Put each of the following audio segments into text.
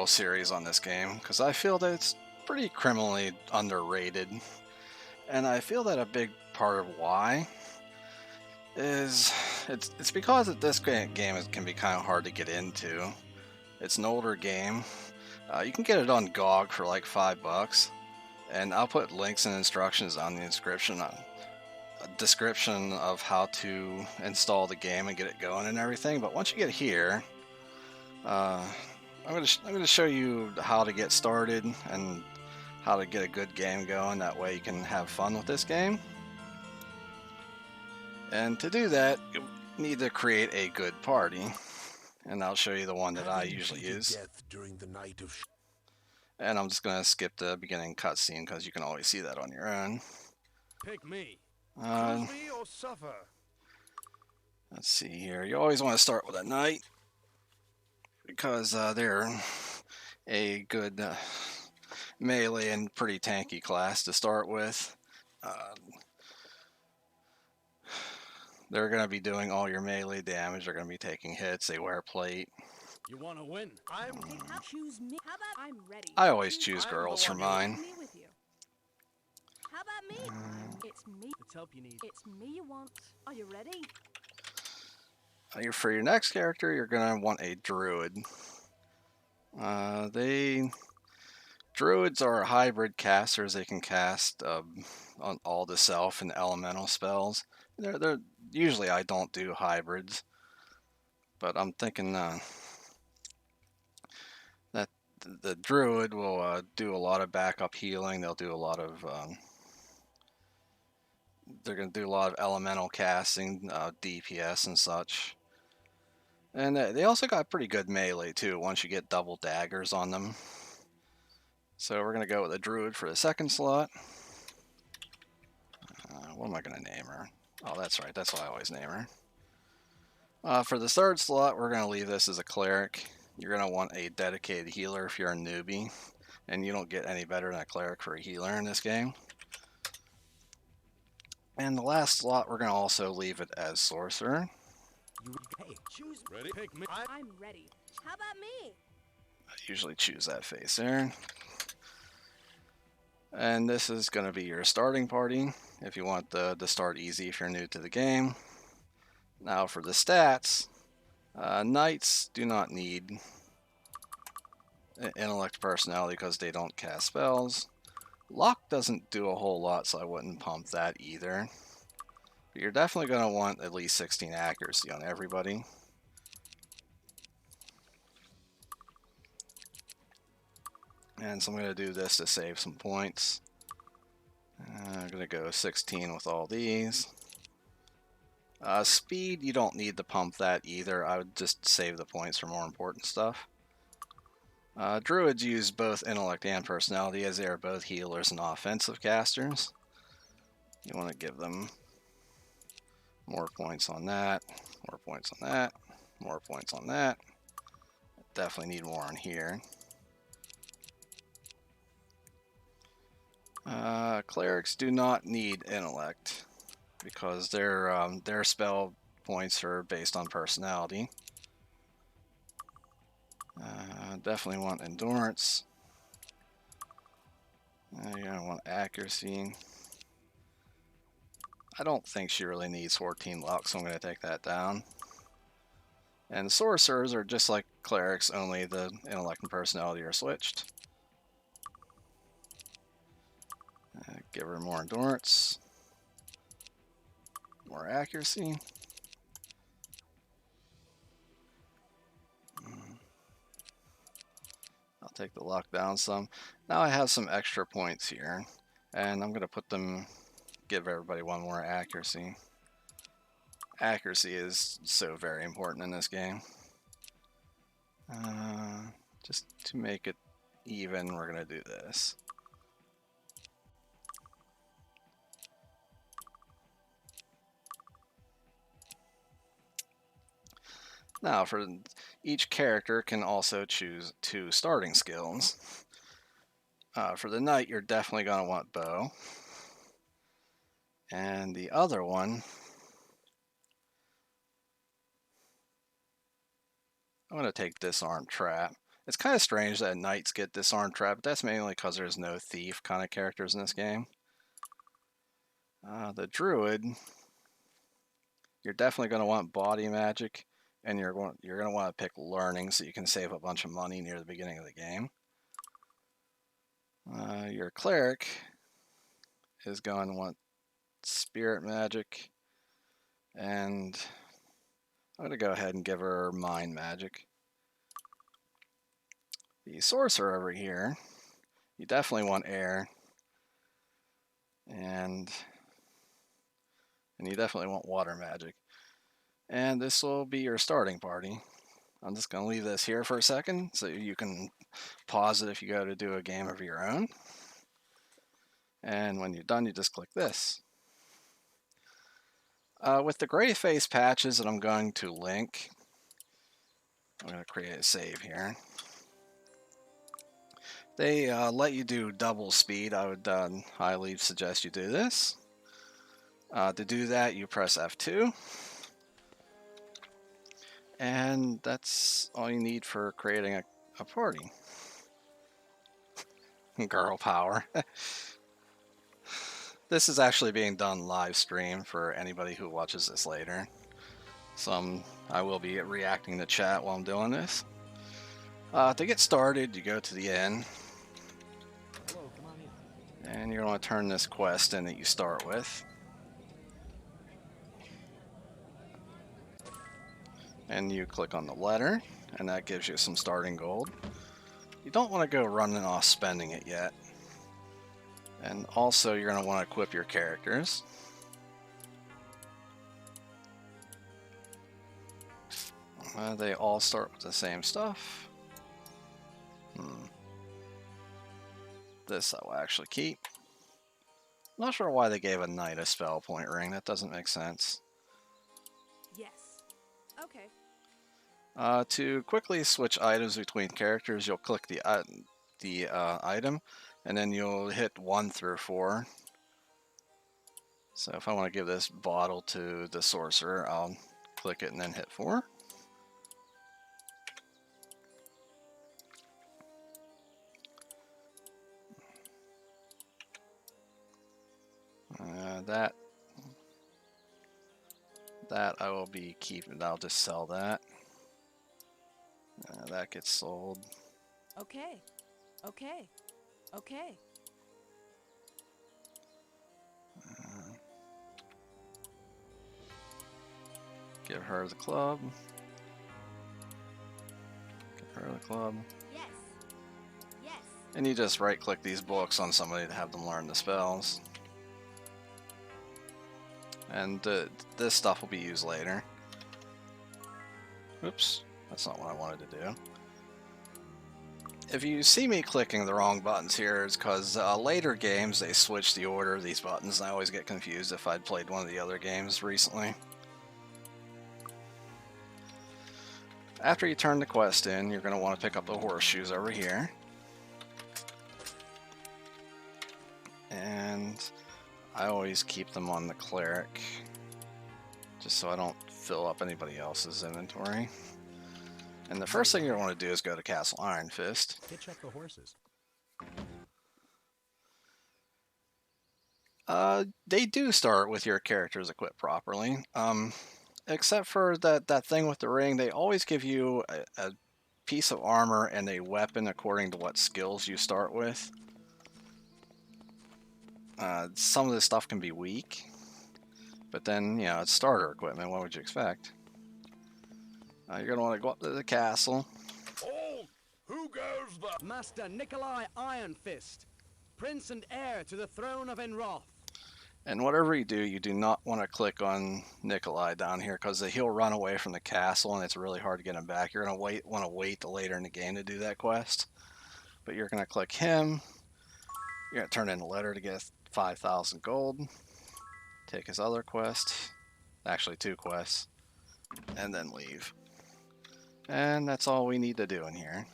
series on this game because I feel that it's pretty criminally underrated. And I feel that a big part of why is it's because that this can be kind of hard to get into. It's an older game. You can get it on GOG for like $5, and I'll put links and instructions on the description. A description of how to install the game and get it going and everything. But once you get here, uh, I'm gonna show you how to get started and how to get a good game going. That way you can have fun with this game. And to do that, you need to create a good party. And I'll show you the one that I usually use. And I'm just gonna skip the beginning cutscene because you can always see that on your own. Pick me. Uh, Choose me or suffer. let's see here. You always want to start with a knight because they're a good melee and pretty tanky class to start with. They're going to be doing all your melee damage. They're going to be taking hits. They wear plate. You want to win? Choose me. How about I'm ready? I always choose girls for mine. Me with you. How about me? It's me. Let's help you need. It's me you want. Are you ready? For your next character, you're going to want a druid. Druids are hybrid casters. They can cast on all the self and elemental spells. They're usually I don't do hybrids, but I'm thinking that the druid will do a lot of backup healing. They'll do a lot of they're going to do a lot of elemental casting, DPS and such. And they also got pretty good melee too once you get double daggers on them. So we're going to go with a druid for the second slot. What am I going to name her? Oh, that's right. That's what I always name her. For the third slot, we're going to leave this as a cleric. You're going to want a dedicated healer if you're a newbie. And you don't get any better than a cleric for a healer in this game. And the last slot, we're going to also leave it as sorcerer. Hey, choose. Ready? Pick me. I'm ready. How about me? I usually choose that face there. And this is going to be your starting party if you want to start easy if you're new to the game. Now for the stats, knights do not need intellect personality because they don't cast spells. Luck doesn't do a whole lot, so I wouldn't pump that either. But you're definitely going to want at least 16 accuracy on everybody. And so I'm going to do this to save some points. I'm going to go 16 with all these. Speed, you don't need to pump that either. I would just save the points for more important stuff. Druids use both intellect and personality as they are both healers and offensive casters. You want to give them more points on that, more points on that, more points on that. Definitely need more on here. Clerics do not need intellect because their spell points are based on personality. Definitely want endurance. You're gonna want accuracy. I don't think she really needs 14 luck, so I'm gonna take that down. And sorcerers are just like clerics, only the intellect and personality are switched. Give her more endurance, more accuracy. I'll take the luck down some. Now I have some extra points here, and I'm going to put them, give everybody one more accuracy. Accuracy is so very important in this game. Just to make it even, we're going to do this. Now, for each character can also choose 2 starting skills. For the knight, you're definitely going to want bow. And the other one, I'm going to take disarm trap. It's kind of strange that knights get disarm trap, but that's mainly because there's no thief kind of characters in this game. The druid, you're definitely going to want body magic, and you're going to want to pick learning so you can save a bunch of money near the beginning of the game. Your cleric is going to want spirit magic, and I'm going to go ahead and give her mind magic. The sorcerer over here, you definitely want air, and you definitely want water magic. And this will be your starting party. I'm just going to leave this here for a second so you can pause it if you go to do a game of your own. And when you're done, you just click this. With the Grayface patches that I'm going to link, I'm going to create a save here. They let you do double speed. I would highly suggest you do this. To do that, you press F2. And that's all you need for creating a party. Girl power. This is actually being done live stream for anybody who watches this later. So I will be reacting to chat while I'm doing this. To get started, you go to the end. Hello, come on in. And you're going to turn this quest in that you start with. And you click on the letter, and that gives you some starting gold. You don't want to go running off spending it yet. And also, you're going to want to equip your characters. They all start with the same stuff. This I will actually keep. Not sure why they gave a knight a spell point ring. That doesn't make sense. Yes. Okay. To quickly switch items between characters, you'll click the item, and then you'll hit 1 through 4. So if I want to give this bottle to the sorcerer, I'll click it and then hit 4. That I will be keeping. I'll just sell that. That gets sold. Okay. Okay. Okay. Give her the club. Give her the club. Yes. Yes. And you just right click these books on somebody to have them learn the spells. And this stuff will be used later. Oops, that's not what I wanted to do. If you see me clicking the wrong buttons here, it's because later games they switch the order of these buttons, and I always get confused if I'd played one of the other games recently. After you turn the quest in, you're going to want to pick up the horseshoes over here. And I always keep them on the cleric, just so I don't fill up anybody else's inventory. And the first thing you want to do is go to Castle Iron Fist. Hitch up the horses. They do start with your characters equipped properly. Except for that thing with the ring, they always give you a piece of armor and a weapon according to what skills you start with. Some of this stuff can be weak, but then, you know, it's starter equipment. What would you expect? You're going to want to go up to the castle. Oh, who goes the Master Nikolai Iron Fist, Prince and heir to the throne of Enroth. And whatever you do not want to click on Nikolai down here, because he'll run away from the castle and it's really hard to get him back. You're going to want to wait till later in the game to do that quest. But you're going to click him. You're going to turn in a letter to get 5,000 gold. Take his other quest. Actually, 2 quests. And then leave. And that's all we need to do in here.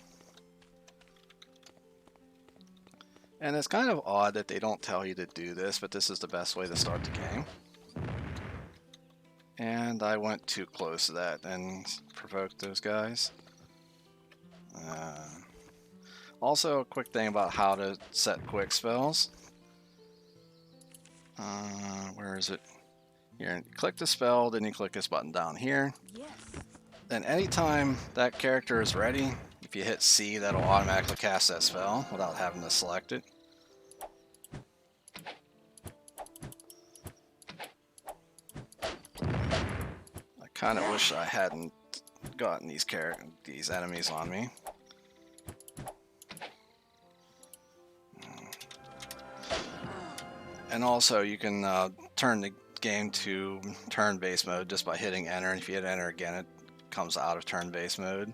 And it's kind of odd that they don't tell you to do this, but this is the best way to start the game. And I went too close to that and provoked those guys. Also, a quick thing about how to set quick spells. Where is it? Here, click the spell, then you click this button down here. Yes. Then anytime that character is ready, if you hit C, that'll automatically cast that spell without having to select it. I kind of wish I hadn't gotten these enemies on me. And also, you can turn the game to turn-based mode just by hitting enter. And if you hit enter again, it comes out of turn-based mode.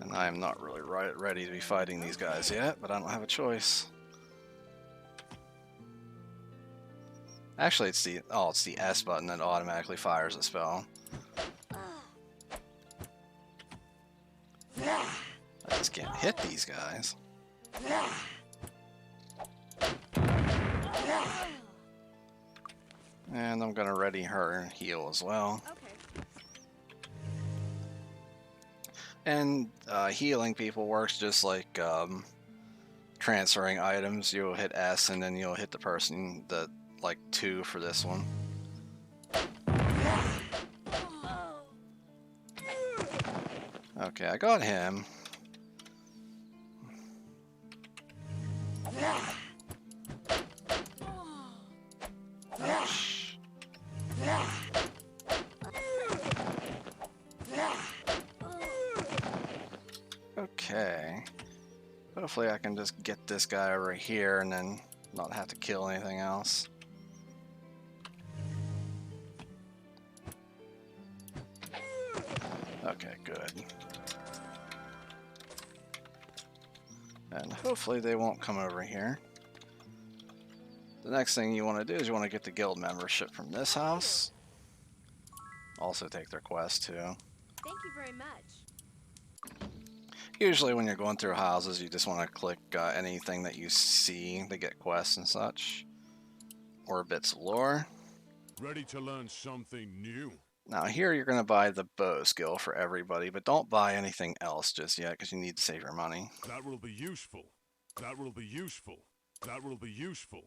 And I am not really ready to be fighting these guys yet, but I don't have a choice. Actually, it's the S button that automatically fires a spell. I just can't hit these guys. And I'm gonna ready her heal as well. Okay. And healing people works just like transferring items. You'll hit S and then you'll hit the person that like 2 for this one. Okay, I got him. Ouch. Okay. Hopefully I can just get this guy over here and then not have to kill anything else. Okay, good. And hopefully they won't come over here. The next thing you want to do is you want to get the guild membership from this house. Also take their quest too. Thank you very much. Usually when you're going through houses, you just want to click anything that you see to get quests and such. Or bits of lore. Ready to learn something new? Now here you're going to buy the bow skill for everybody, but don't buy anything else just yet because you need to save your money. That will be useful. That will be useful. That will be useful.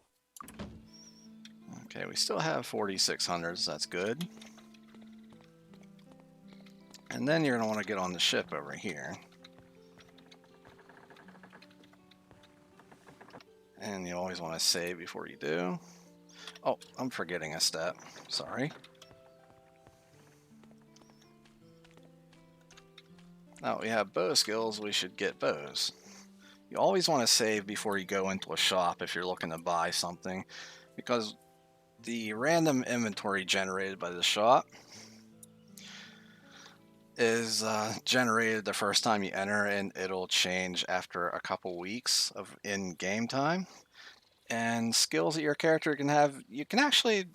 Okay, we still have 4600s, that's good. And then you're going to want to get on the ship over here. And you always want to save before you do. Oh, I'm forgetting a step. Sorry. Now we have bow skills, we should get bows. You always want to save before you go into a shop if you're looking to buy something, because the random inventory generated by the shop is generated the first time you enter, and it'll change after a couple weeks of in-game time. And skills that your character can have, you can actually,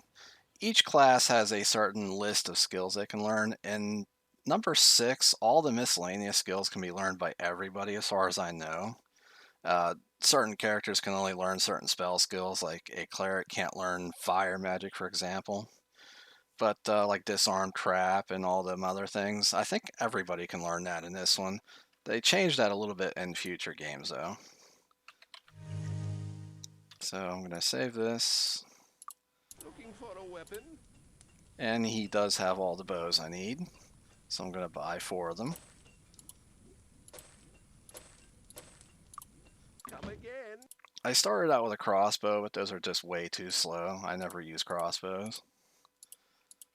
each class has a certain list of skills they can learn, and number 6, all the miscellaneous skills can be learned by everybody as far as I know. Certain characters can only learn certain spell skills, like a cleric can't learn fire magic, for example. But like disarm, trap, and all them other things, I think everybody can learn that in this one. They changed that a little bit in future games, though. So I'm going to save this. Looking for a weapon? And he does have all the bows I need. So I'm going to buy 4 of them. Come again. I started out with a crossbow, but those are just way too slow. I never use crossbows.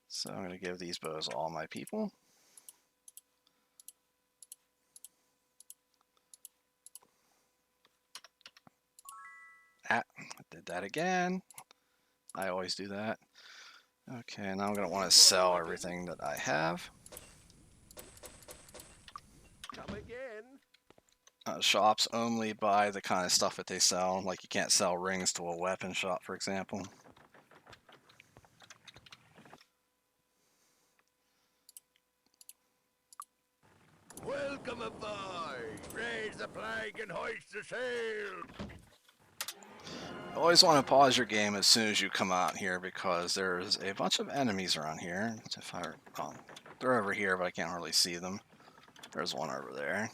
So I'm going to give these bows all my people. I did that again. I always do that. Okay, now I'm going to want to sell everything that I have. Come again. Shops only buy the kind of stuff that they sell. Like you can't sell rings to a weapon shop, for example. Welcome aboard. Raise the flag and hoist the sail. You always want to pause your game as soon as you come out here because there's a bunch of enemies around here. If I recall. They're over here, but I can't hardly see them. There's one over there.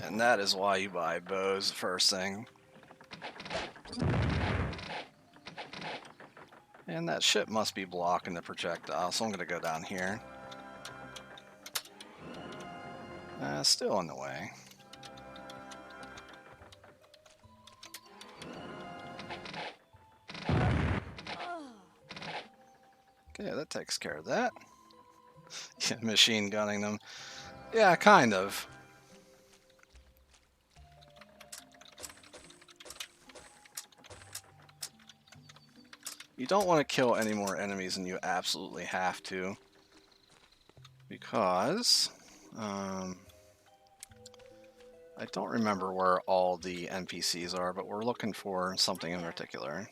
And that is why you buy bows first thing. And that ship must be blocking the projectile, so I'm going to go down here. Still in the way. Okay, that takes care of that. Machine gunning them. Yeah, kind of. You don't want to kill any more enemies than you absolutely have to. Because... I don't remember where all the NPCs are, but we're looking for something in particular.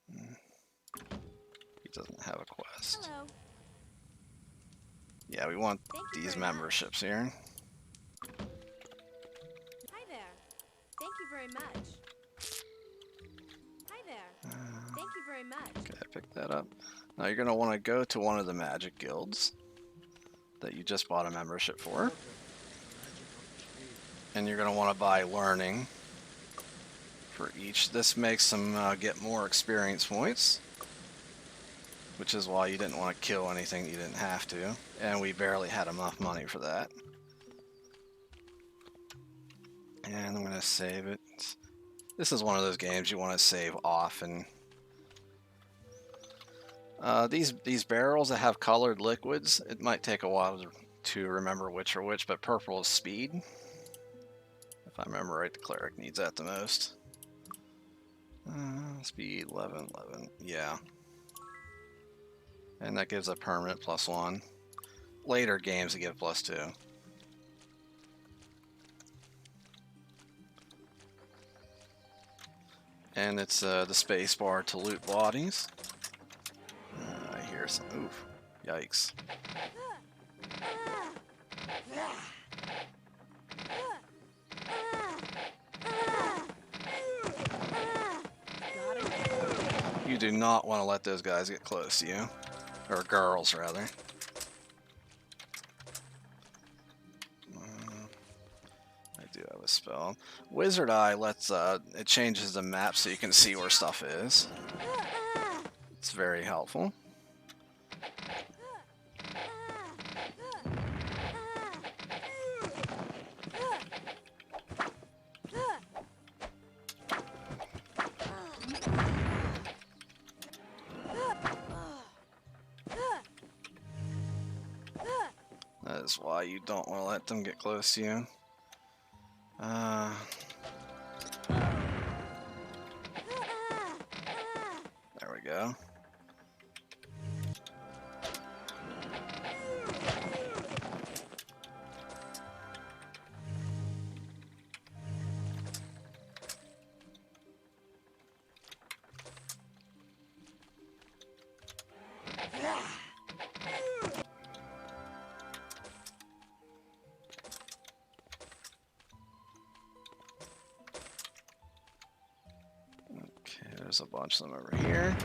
He doesn't have a quest. Hello. Yeah, we want Thank you these very much. memberships here. Hi there. Thank you very much. Hi there. Thank you very much. Okay, I picked that up. Now you're going to want to go to one of the magic guilds that you just bought a membership for. And you're going to want to buy learning for each. This makes them get more experience points, which is why you didn't want to kill anything that you didn't have to. And we barely had enough money for that. And I'm going to save it. This is one of those games you want to save often. These barrels that have colored liquids, it might take a while to remember which are which, but purple is speed. If I remember right, the cleric needs that the most. Speed 11, 11, yeah. And that gives a permanent +1. Later games that give +2. And it's the space bar to loot bodies. I hear some. Oof. Yikes. You do not want to let those guys get close to you. Or girls, rather. I do have a spell. Wizard Eye lets, it changes the map so you can see where stuff is. It's very helpful. That is why you don't want to let them get close to you. There we go. There's a bunch of them over here.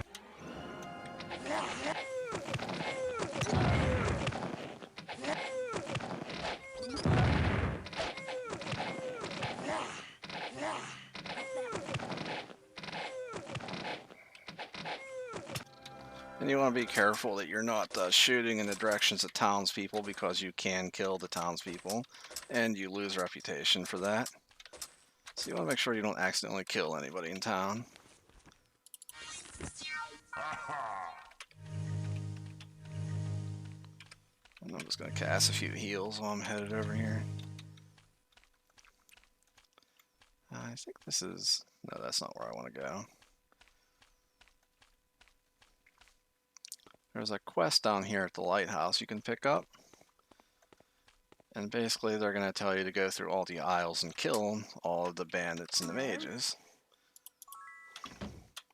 And you want to be careful that you're not shooting in the directions of townspeople, because you can kill the townspeople and you lose reputation for that. So you want to make sure you don't accidentally kill anybody in town. And I'm just going to cast a few heals while I'm headed over here. I think this is... No, that's not where I want to go. There's a quest down here at the lighthouse you can pick up. And basically they're going to tell you to go through all the aisles and kill all of the bandits and the mages.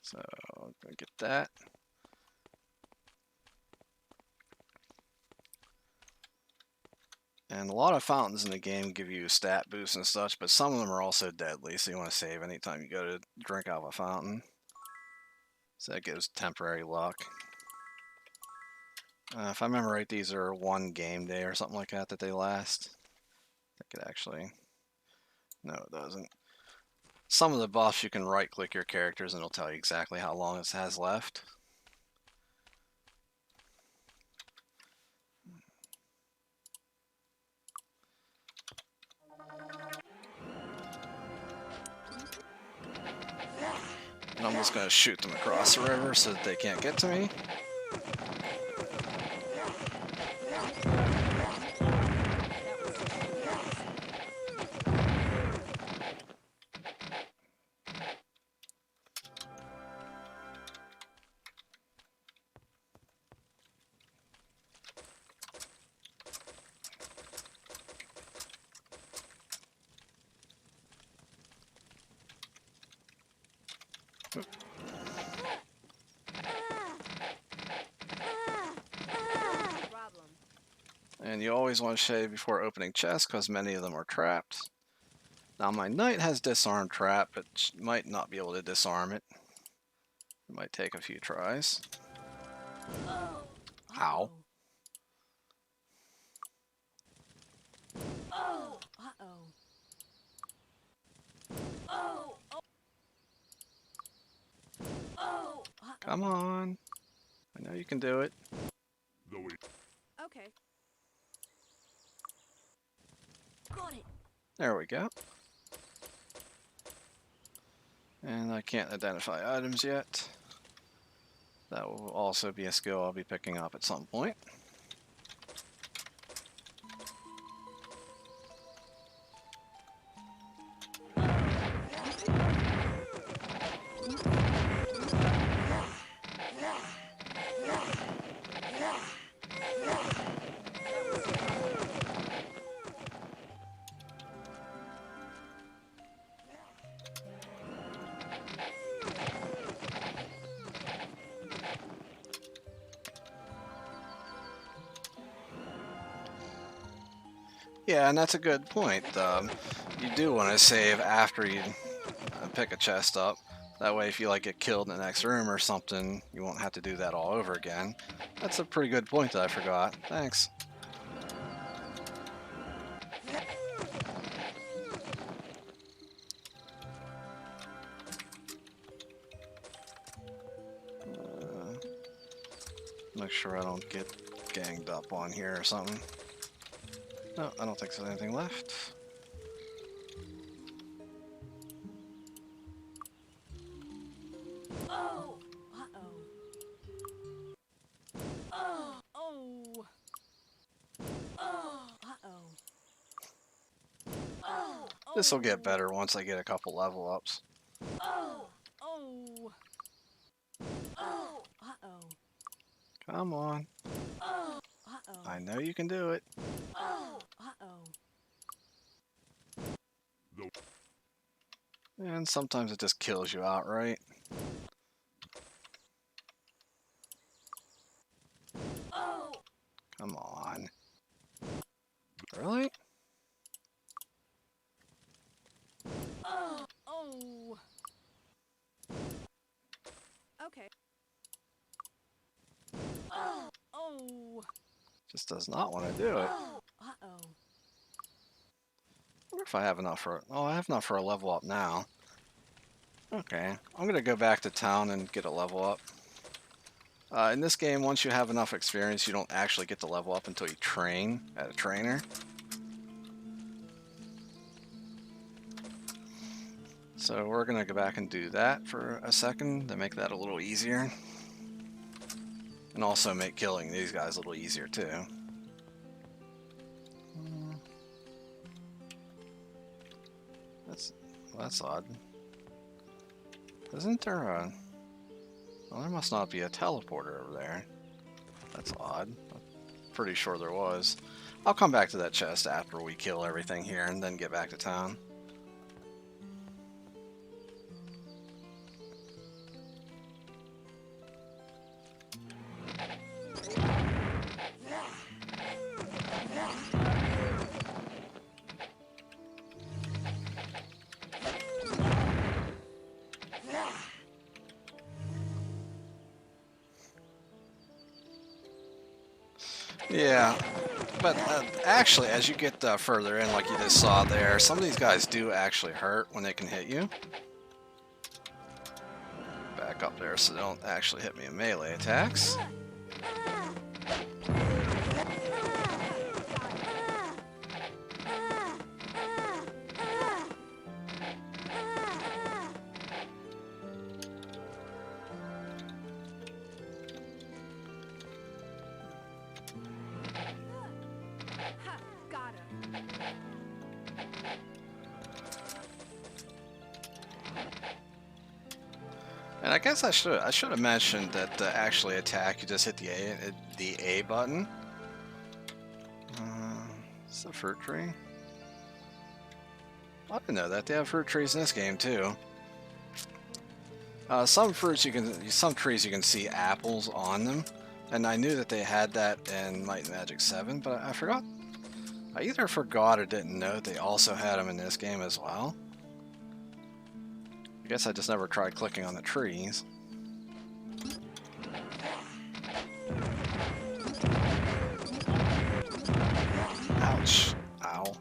So, I'm going to get that. And a lot of fountains in the game give you stat boosts and such, but some of them are also deadly, so you want to save anytime you go to drink out of a fountain. So that gives temporary luck. If I remember right, these are one game day or something like that they last. I could actually... No, it doesn't. Some of the buffs you can right-click your characters and it'll tell you exactly how long it has left. And I'm just going to shoot them across the river so that they can't get to me. Problem. And you always want to shave before opening chests because many of them are trapped. Now my knight has disarm trap, but might not be able to disarm it. It might take a few tries. Ow. Oh. Uh-oh. Oh. Oh. Oh. Come on. I know you can do it. Okay. Got it. There we go. And I can't identify items yet. That will also be a skill I'll be picking up at some point. Yeah, and that's a good point. You do want to save after you pick a chest up. That way, if you like get killed in the next room or something, you won't have to do that all over again. That's a pretty good point that I forgot. Thanks. Make sure I don't get ganged up on here or something. No, I don't think there's anything left. Oh. Uh-oh. Oh. Oh. Oh. Uh-oh. Oh. This will get better once I get a couple level ups. Oh. Oh. Oh. Uh-oh. Come on. Oh. Uh-oh. I know you can do it. Oh. Uh-oh. And sometimes it just kills you outright. Oh. Come on. Really? Oh. Oh. Okay. Oh. Oh. Just does not want to do it. Oh. Uh-oh. I wonder if I have enough for... Oh, I have enough for a level up now. Okay. I'm going to go back to town and get a level up. In this game, once you have enough experience, you don't actually get to level up until you train at a trainer. So we're going to go back and do that for a second to make that a little easier. And also make killing these guys a little easier too. That's odd. Isn't there a... Well, there must not be a teleporter over there. That's odd. I'm pretty sure there was. I'll come back to that chest after we kill everything here and then get back to town. Yeah, but actually, as you get further in, like you just saw there, some of these guys do actually hurt when they can hit you. Back up there so they don't actually hit me in melee attacks. Got her. And I guess I should have mentioned that to actually attack, you just hit the A button. It's a fruit tree. I didn't know that they have fruit trees in this game too. Some trees you can see apples on them, and I knew that they had that in Might and Magic 7, but I forgot. I either forgot or didn't know that they also had them in this game as well. I guess I just never tried clicking on the trees. Ouch. Ow.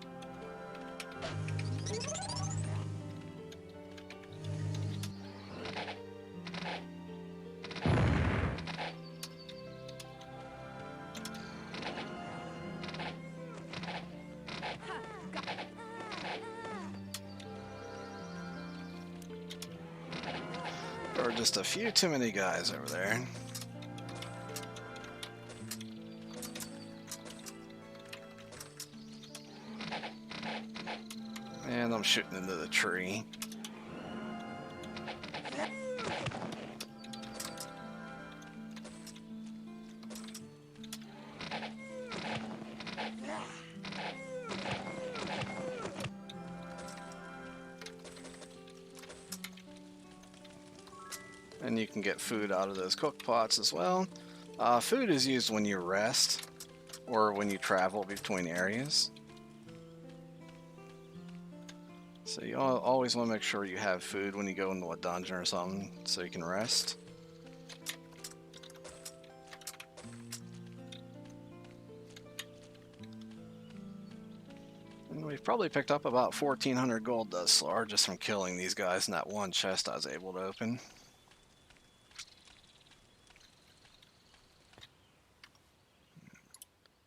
There were just a few too many guys over there. And I'm shooting into the tree. And you can get food out of those cook pots as well. Food is used when you rest or when you travel between areas. So you always want to make sure you have food when you go into a dungeon or something so you can rest. And we've probably picked up about 1,400 gold thus far just from killing these guys in that one chest I was able to open.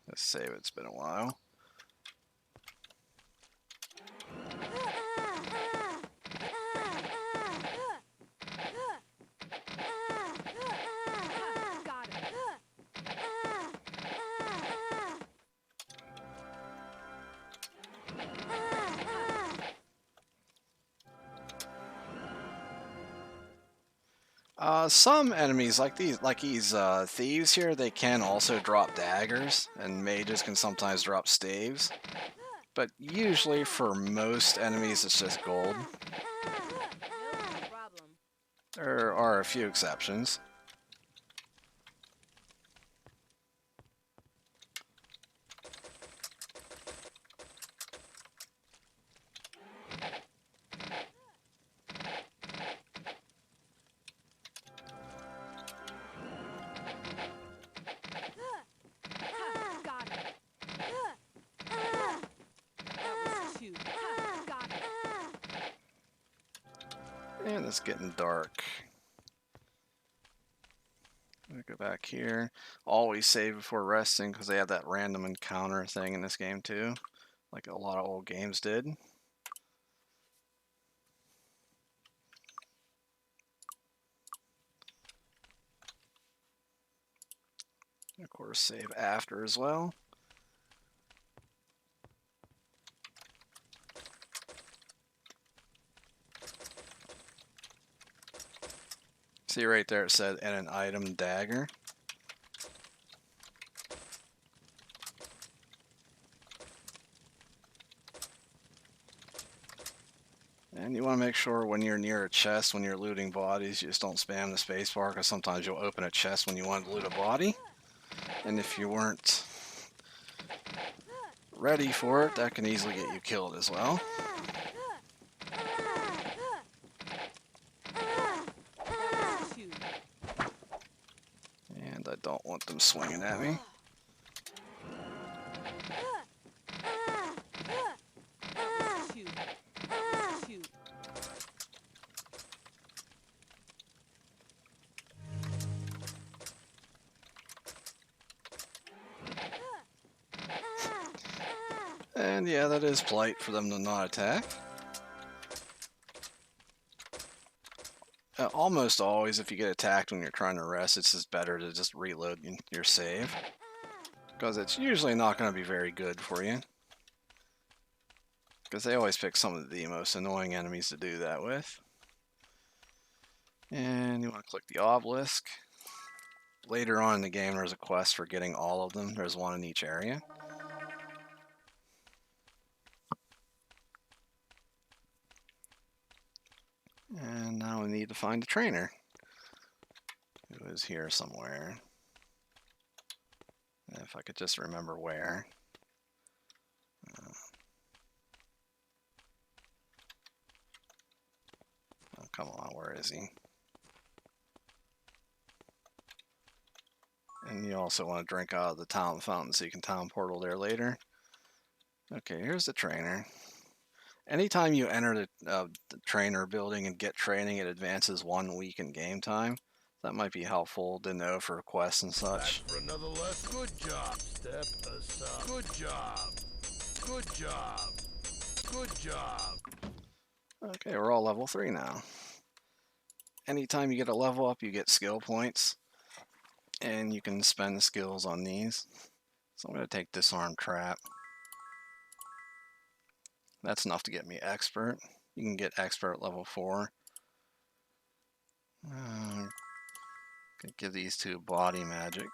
Let's save, it's been a while. Got her. Some enemies like these thieves here, they can also drop daggers, and mages can sometimes drop staves. But usually for most enemies it's just gold. No problem. There are a few exceptions. Got her. That was two. Got her. And it's getting dark. I'm gonna go back here. Always save before resting because they have that random encounter thing in this game too, like a lot of old games did. Of course, save after as well. See right there, it said, and an item dagger. And you want to make sure when you're near a chest, when you're looting bodies, you just don't spam the spacebar, because sometimes you'll open a chest when you want to loot a body. And if you weren't ready for it, that can easily get you killed as well. That was two. And I don't want them swinging at me. And yeah, that is polite for them to not attack. Almost always, if you get attacked when you're trying to rest, it's just better to just reload your save. Because it's usually not going to be very good for you. Because they always pick some of the most annoying enemies to do that with. And you want to click the obelisk. Later on in the game, there's a quest for getting all of them. There's one in each area. And now we need to find a trainer. Who is here somewhere. If I could just remember where. Oh, come on, where is he? And you also want to drink out of the talent fountain so you can talent portal there later. Okay, here's the trainer. Anytime you enter the trainer building and get training, it advances 1 week in game time. That might be helpful to know for quests and such. Back for another lesson. Good job. Step aside. Good job. Good job. Good job. Okay, we're all level 3 now. Anytime you get a level up, you get skill points. And you can spend the skills on these. So I'm going to take Disarm Trap. That's enough to get me Expert. You can get Expert at level 4. Give these two Body Magic.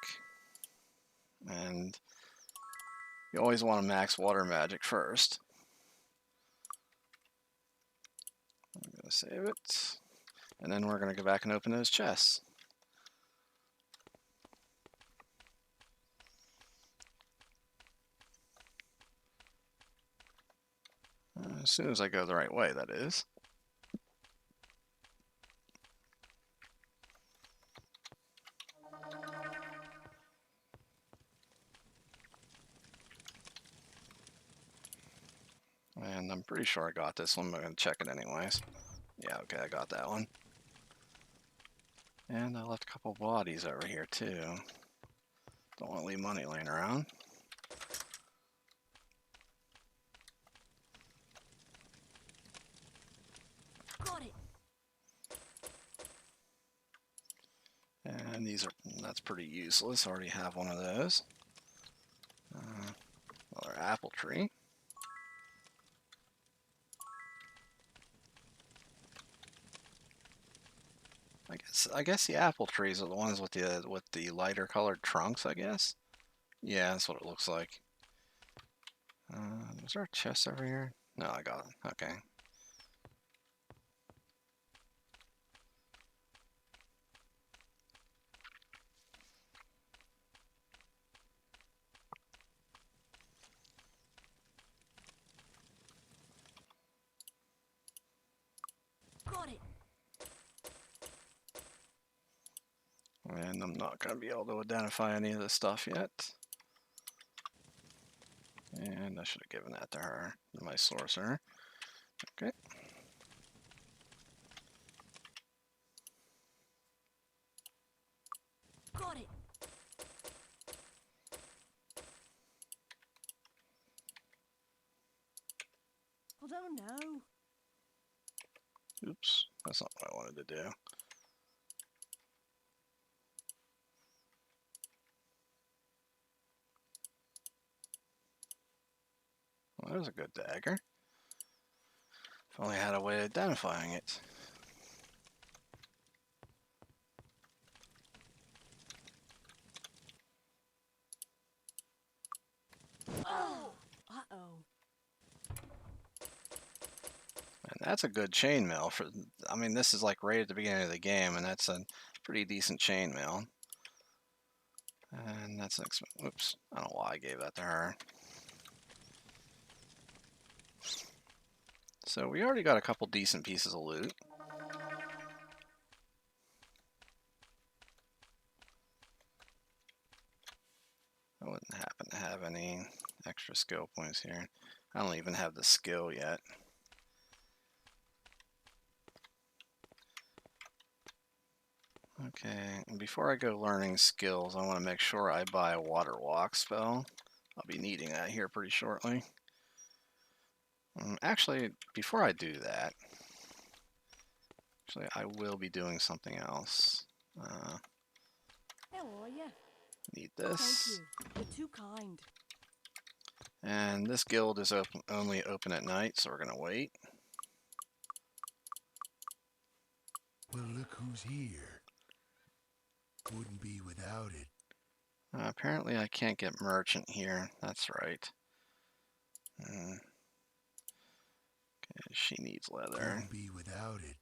And you always want to max Water Magic first. I'm going to save it. And then we're going to go back and open those chests. As soon as I go the right way, that is. And I'm pretty sure I got this one, but I'm going to check it anyways. Yeah, okay, I got that one. And I left a couple bodies over here too. Don't want to leave money laying around. Got it. And that's pretty useless. I already have one of those. Another apple tree. I guess the apple trees are the ones with the lighter colored trunks, I guess. Yeah, that's what it looks like. Was there a chest over here? No, I got it. Okay. Got it. And I'm not going to be able to identify any of this stuff yet. And I should have given that to her, my sorcerer. Okay. Got it. I don't know. Oops, that's not what I wanted to do. Well, there's a good dagger. If only I had a way of identifying it. Oh. Uh-oh. And that's a good chainmail for, I mean, this is like right at the beginning of the game, and that's a pretty decent chainmail. And that's oops, I don't know why I gave that to her. So we already got a couple decent pieces of loot. I wouldn't happen to have any extra skill points here. I don't even have the skill yet. Okay, and before I go learning skills, I want to make sure I buy a water walk spell. I'll be needing that here pretty shortly. Actually, before I do that, actually, I will be doing something else. How are you? Need Thank this. you. You're too kind. And this guild is only open at night, so we're gonna wait. Well, look who's here. Wouldn't be without it. Apparently I can't get merchant here. That's right. Okay, she needs leather. Wouldn't be without it.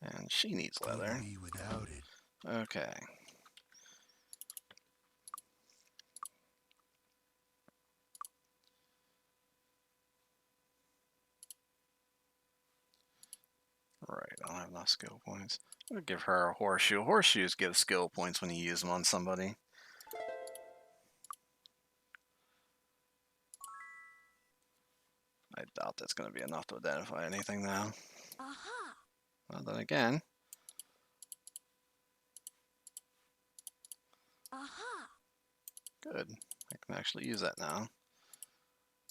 And she needs leather. Wouldn't be without it. Okay. Right, I don't have enough skill points. I'm gonna give her a horseshoe. Horseshoes give skill points when you use them on somebody. I doubt that's gonna be enough to identify anything now. Aha! Well, then again, Aha! good. I can actually use that now.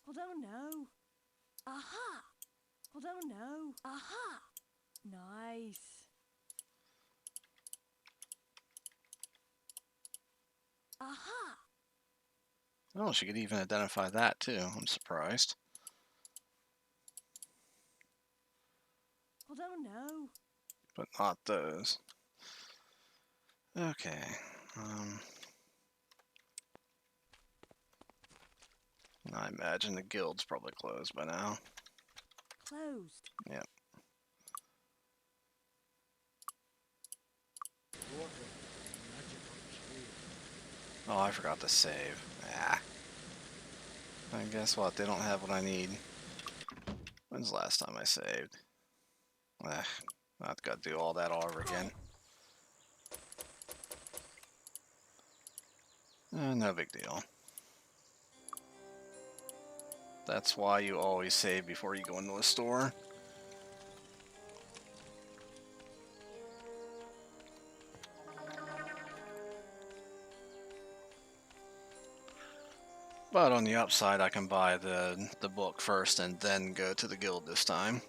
I don't know. Aha! I don't know. Aha! Nice. Aha! Oh, she could even identify that too. I'm surprised. I don't know. But not those. Okay. I imagine the guild's probably closed by now. Closed. Yep. Oh, I forgot to save. Ah. And guess what? They don't have what I need. When's the last time I saved? I've got to do all that all over again. No big deal. That's why you always save before you go into a store. But on the upside, I can buy the book first and then go to the guild this time.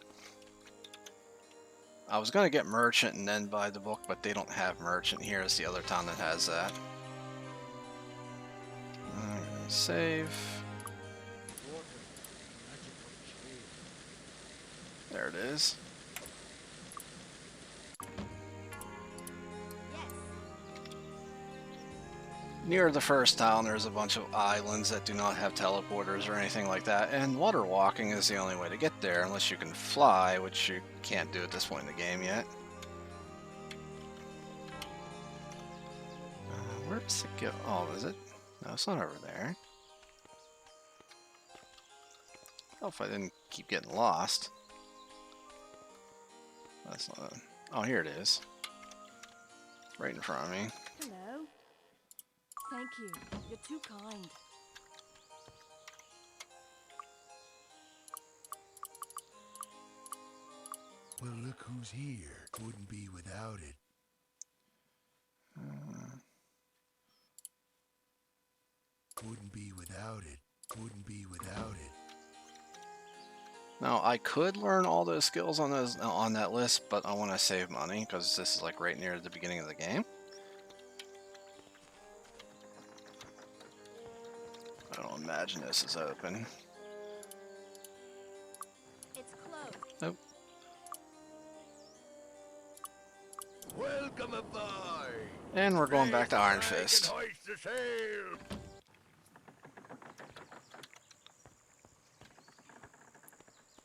I was going to get merchant and then buy the book, but they don't have merchant here. It's the other town that has that. Save. There it is. Near the first town, there's a bunch of islands that do not have teleporters or anything like that, and water walking is the only way to get there, unless you can fly, which you can't do at this point in the game yet. Where does it go? Oh, is it? No, it's not over there. Oh, if I didn't keep getting lost. That's not... Oh, here it is. Right in front of me. Hello. Thank you. You're too kind. Well, look who's here. Wouldn't be without it. Wouldn't be without it. Wouldn't be without it. Now, I could learn all those skills on that list, but I want to save money, because this is like right near the beginning of the game. I don't imagine this is open. It's closed. Nope. Welcome aboard. And we're going back to Iron Fist. Hoist the sail.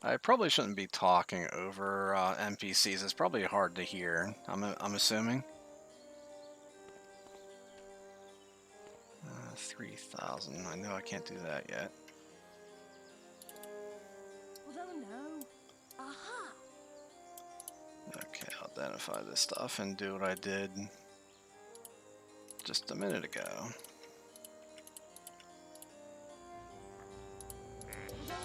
I probably shouldn't be talking over NPCs. It's probably hard to hear, I'm assuming. 3,000. I know I can't do that yet. I don't know. Aha! Okay, I'll identify this stuff and do what I did just a minute ago. I don't know.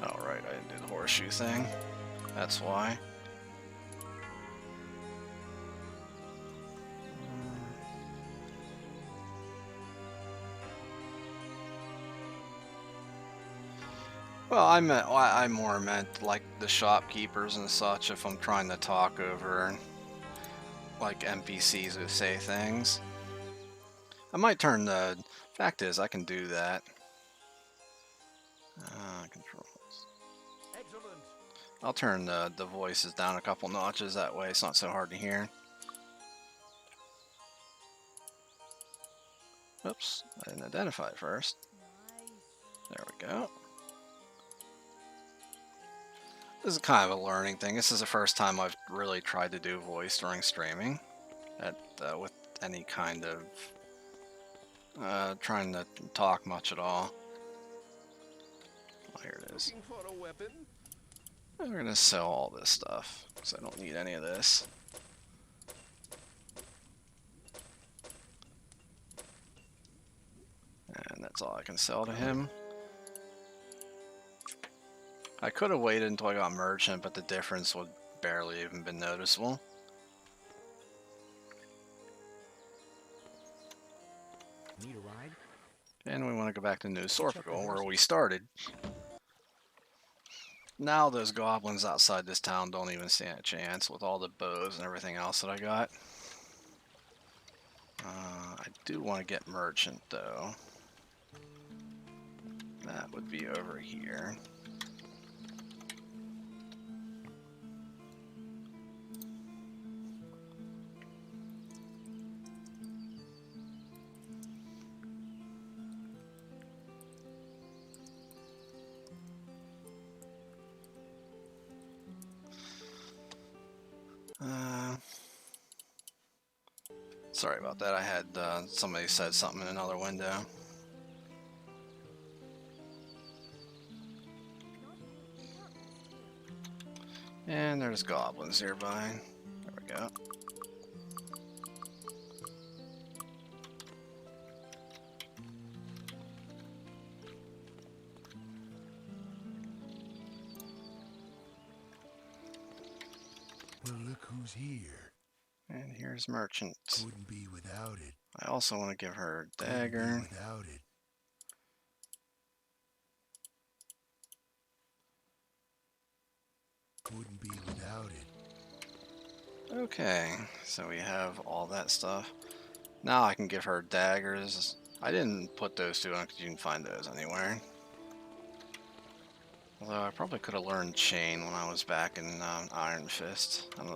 Oh, right, I didn't do the horseshoe thing. That's why. Well, I more meant like the shopkeepers and such. If I'm trying to talk over like NPCs who say things, I might turn the. Fact is, I can do that. Control. Excellent. I'll turn the voices down a couple notches. That way, it's not so hard to hear. Oops, I didn't identify it first. There we go. This is kind of a learning thing. This is the first time I've really tried to do voice during streaming, with any kind of trying to talk much at all. Oh, here it is. Looking for a weapon? We're gonna sell all this stuff because I don't need any of this. And that's all I can sell to him. I could have waited until I got merchant, but the difference would barely even been noticeable. Need a ride? And we want to go back to New Sorpigal, where we started. Now those goblins outside this town don't even stand a chance with all the bows and everything else that I got. I do want to get merchant, though. That would be over here. Sorry about that. I had somebody said something in another window. And there's goblins nearby. There we go. Well, look who's here. And here's merchant. Wouldn't be without it. I also want to give her a Wouldn't dagger. be without it. Wouldn't be without it. Okay, so we have all that stuff. Now I can give her daggers. I didn't put those two on because you can find those anywhere. Although I probably could have learned chain when I was back in Iron Fist. I don't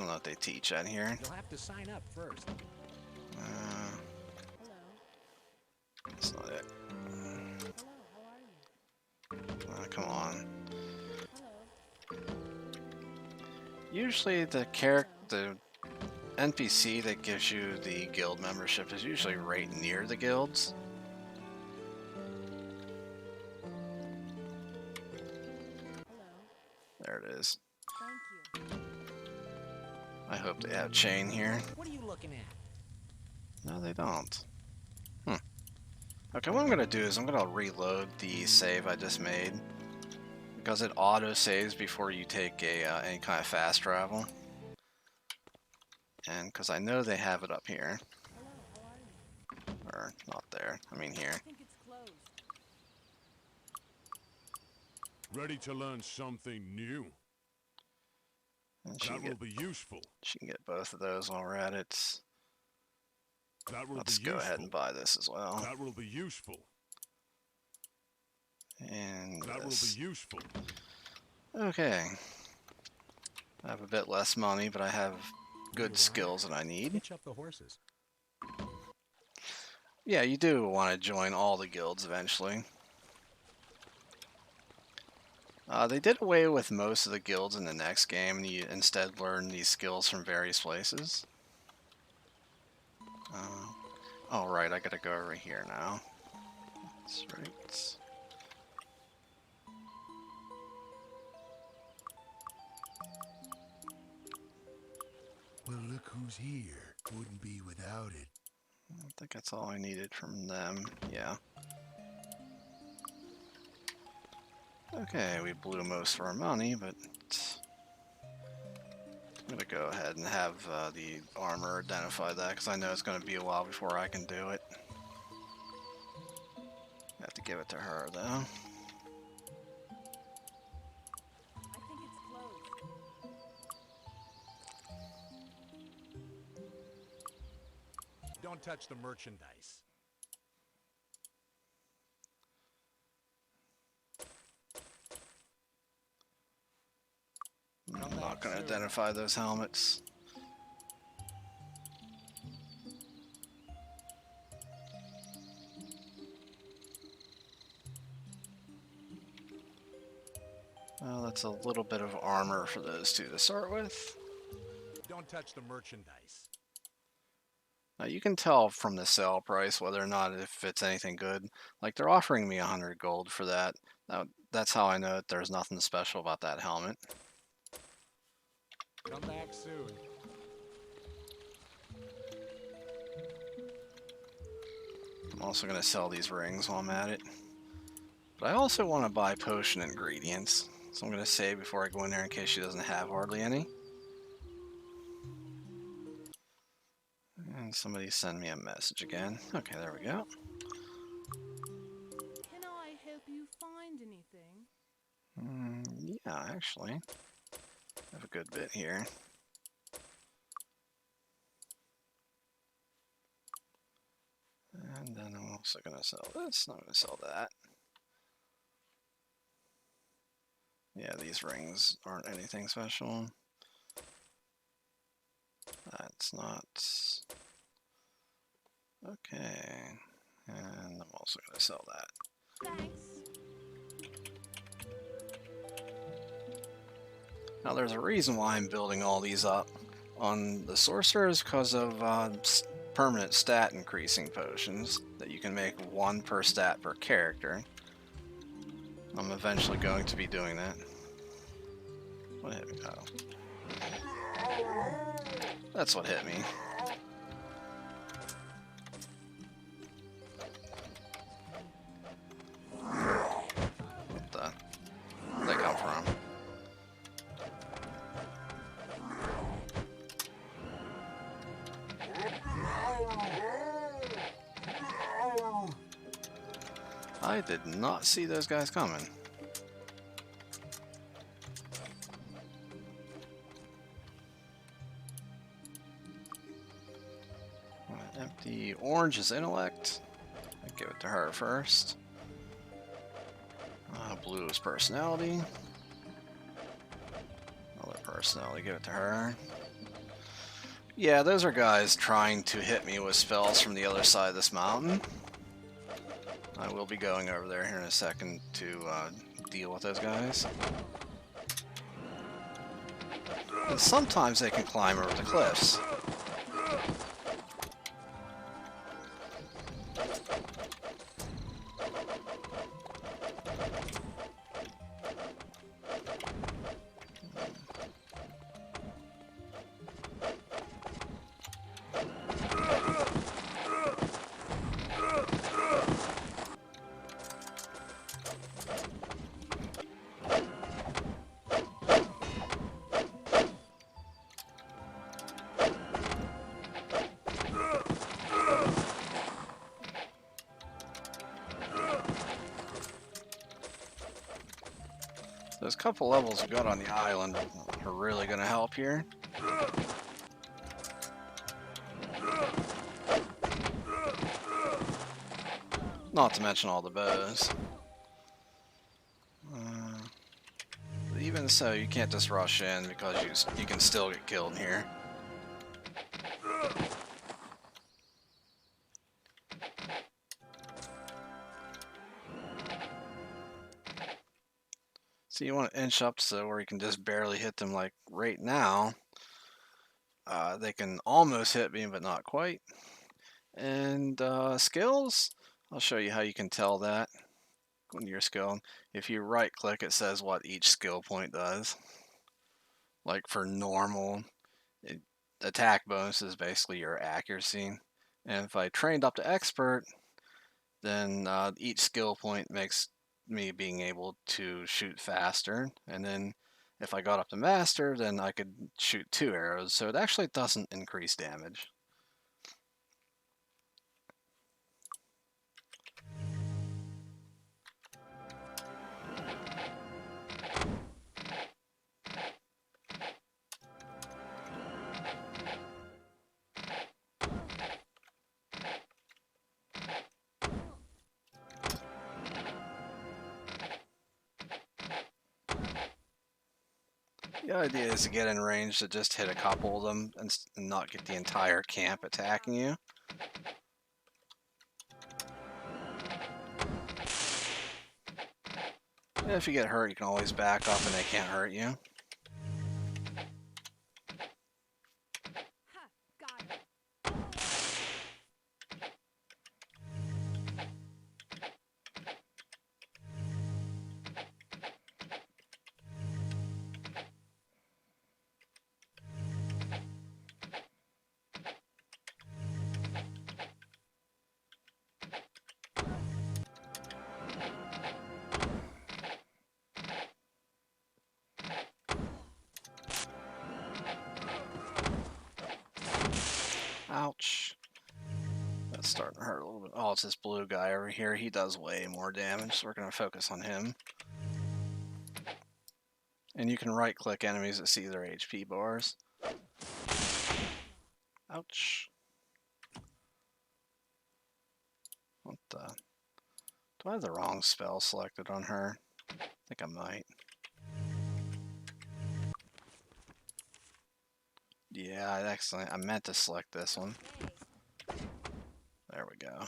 know if they teach that here. You'll have to sign up first. That's not it. Come on. Usually the NPC that gives you the guild membership is usually right near the guilds. There it is. Thank you. I hope they have chain here. What are you looking at? No, they don't. Okay, what I'm going to do is I'm going to reload the save I just made. Because it auto-saves before you take any kind of fast travel. And because I know they have it up here. Or, not there. I mean here. I think it's closed. Ready to learn something new? And That will be useful. she can get both of those while we're at it. That will Let's be go useful. ahead and buy this as well. That will be useful. And That this. will be useful. Okay. I have a bit less money, but I have good Right. skills that I need. Hitch up the horses. Yeah, you do want to join all the guilds eventually. They did away with most of the guilds in the next game, and you instead learn these skills from various places. Oh, right, I gotta go over here now. That's right. Well, look who's here. Wouldn't be without it. I think that's all I needed from them. Yeah. Okay, we blew most of our money, but I'm gonna go ahead and have the armor identify that, because I know it's gonna be a while before I can do it. I have to give it to her, though. Don't touch the merchandise. I'm not going to identify those helmets. Well, that's a little bit of armor for those two to start with. Don't touch the merchandise. Now you can tell from the sale price whether or not if it's anything good. Like they're offering me 100 gold for that. Now, that's how I know that there's nothing special about that helmet. Come back soon. I'm also going to sell these rings while I'm at it. But I also want to buy potion ingredients. So I'm going to save before I go in there in case she doesn't have hardly any. And somebody send me a message again. Okay, there we go. Can I help you find anything? Yeah, actually. I have a good bit here. And then I'm also going to sell this. I'm going to sell that. Yeah, these rings aren't anything special. That's not... Okay. And I'm also going to sell that. Thanks. Now there's a reason why I'm building all these up on the sorcerers because of permanent stat increasing potions that you can make one per stat per character. I'm eventually going to be doing that. What hit me? Oh. That's what hit me. What the? Where'd they come from? I did not see those guys coming. Empty orange is intellect. I'll give it to her first. Blue is personality. Other personality, give it to her. Yeah, those are guys trying to hit me with spells from the other side of this mountain. I will be going over there here in a second to deal with those guys. And sometimes they can climb over the cliffs. Those couple levels we got on the island are really going to help here. Not to mention all the bows. But even so, you can't just rush in because you can still get killed here. So you want to inch up so where you can just barely hit them, like right now. They can almost hit me, but not quite. And skills, I'll show you how you can tell that. Go into your skill. If you right click, it says what each skill point does. Like for normal, attack bonus is basically your accuracy. And if I trained up to expert, then each skill point makes me being able to shoot faster. And then if I got up to master, then I could shoot 2 arrows. So it actually doesn't increase damage. The idea is to get in range to just hit a couple of them and not get the entire camp attacking you. And if you get hurt, you can always back up and they can't hurt you. Ha! Got him. Ouch. That's starting to hurt a little bit. Oh, it's this blue guy over here. He does way more damage, so we're going to focus on him. And you can right-click enemies that see their HP bars. Ouch. What the? Do I have the wrong spell selected on her? I think I might. Yeah, excellent. I meant to select this one. Okay. There we go.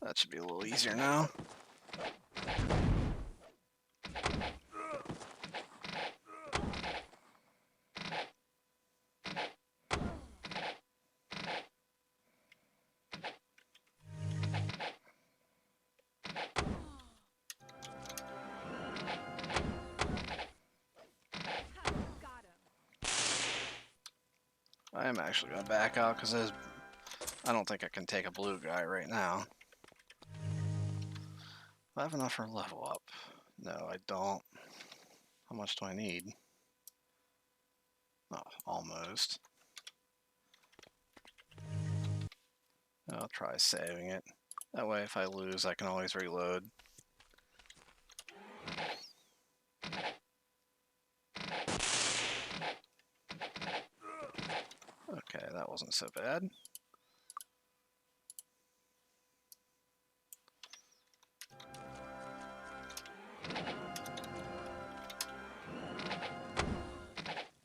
That should be a little easier now. Ha! Got him. I am actually going to back out because I don't think I can take a blue guy right now. Do I have enough for level up? No, I don't. How much do I need? Oh, almost. I'll try saving it. That way if I lose, I can always reload. Okay, that wasn't so bad.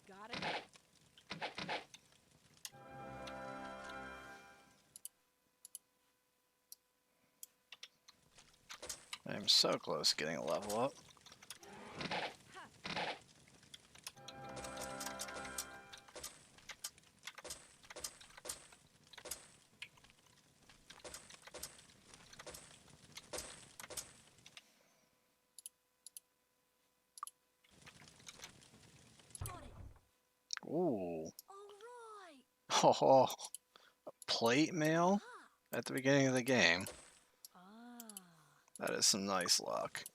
Got it. I'm so close to getting a level up. Got it. Ooh. All right. Oh, plate mail Ha! at the beginning of the game. Ah. That is some nice luck.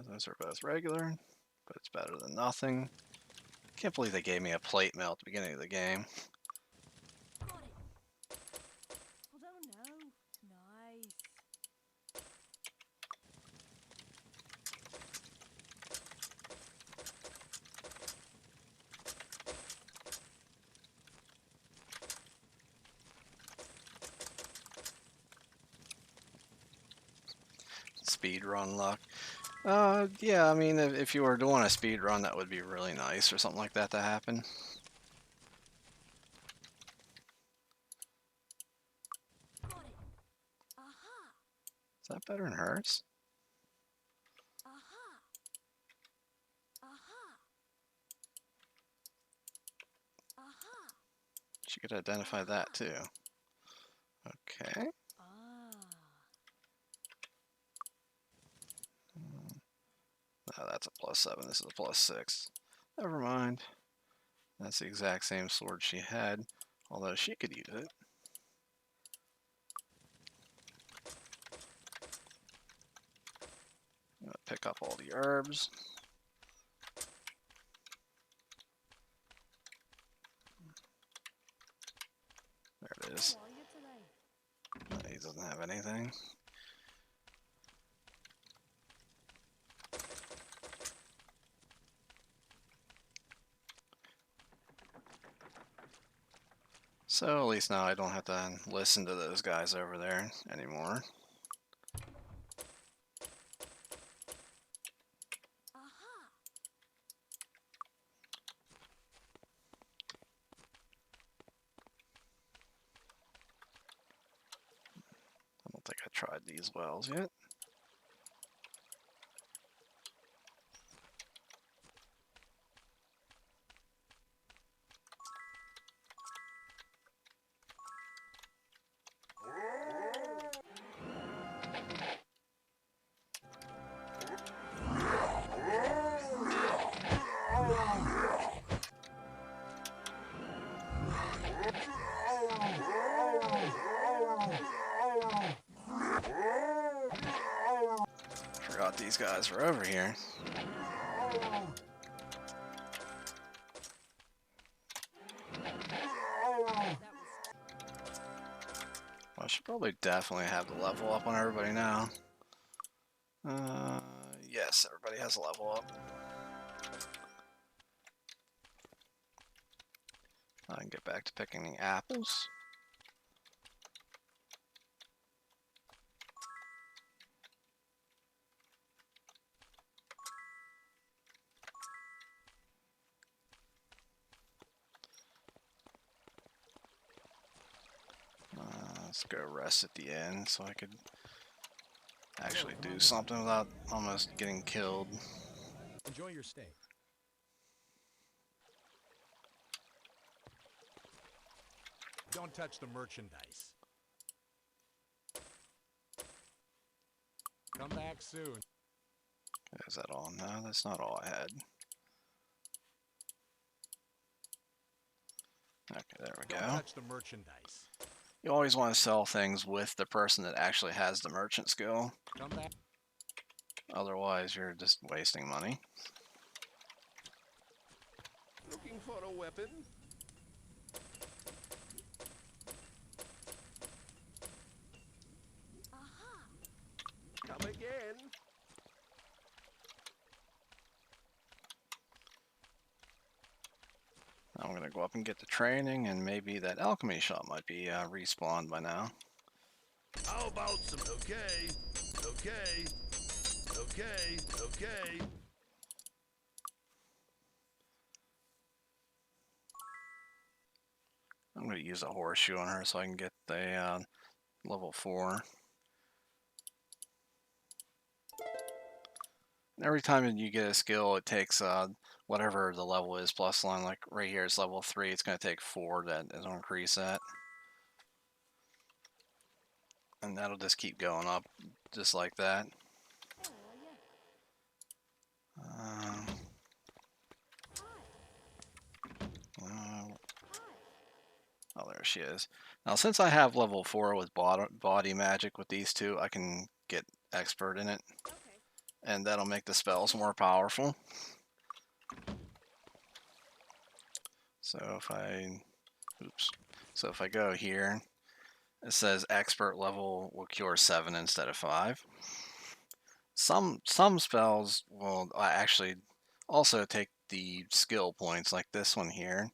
Those are both regular, but it's better than nothing. Can't believe they gave me a plate mail at the beginning of the game. Got it. I don't know. Nice. Speed run luck. Yeah, I mean, if you were doing a speed run, that would be really nice, or something like that to happen. Got it. Aha. Is that better than hers? Aha. Aha. Aha. She could identify that too. Okay. Ah. Oh, that's a +7. This is a +6. Never mind. That's the exact same sword she had, although she could use it. I'm gonna pick up all the herbs. There it is. He doesn't have anything. So at least now I don't have to listen to those guys over there anymore. I don't think I tried these wells yet. Forgot these guys were over here. I should probably definitely have the level up on everybody now. Yes, everybody has a level up. I can get back to picking the apples. Let's go rest at the end so I could actually do something without almost getting killed. Enjoy your stay. Don't touch the merchandise. Come back soon. Is that all? No, that's not all I had. Okay, there we Don't go. touch the merchandise. You always want to sell things with the person that actually has the merchant skill. Come back. Otherwise, you're just wasting money. Looking for a weapon? Come again? I'm gonna go up and get the training, and maybe that alchemy shop might be respawned by now. How about some? Okay, okay, okay, okay. I'm gonna use a horseshoe on her so I can get the level 4. Every time you get a skill, it takes whatever the level is plus 1. Like right here, it's level 3. It's gonna take 4 to increase that, and that'll just keep going up, just like that. Oh, there she is. Now, since I have level 4 with body magic with these two, I can get expert in it. And that'll make the spells more powerful. So if I... Oops. So if I go here, it says expert level will cure 7 instead of 5. Some spells will actually also take the skill points, like this one here.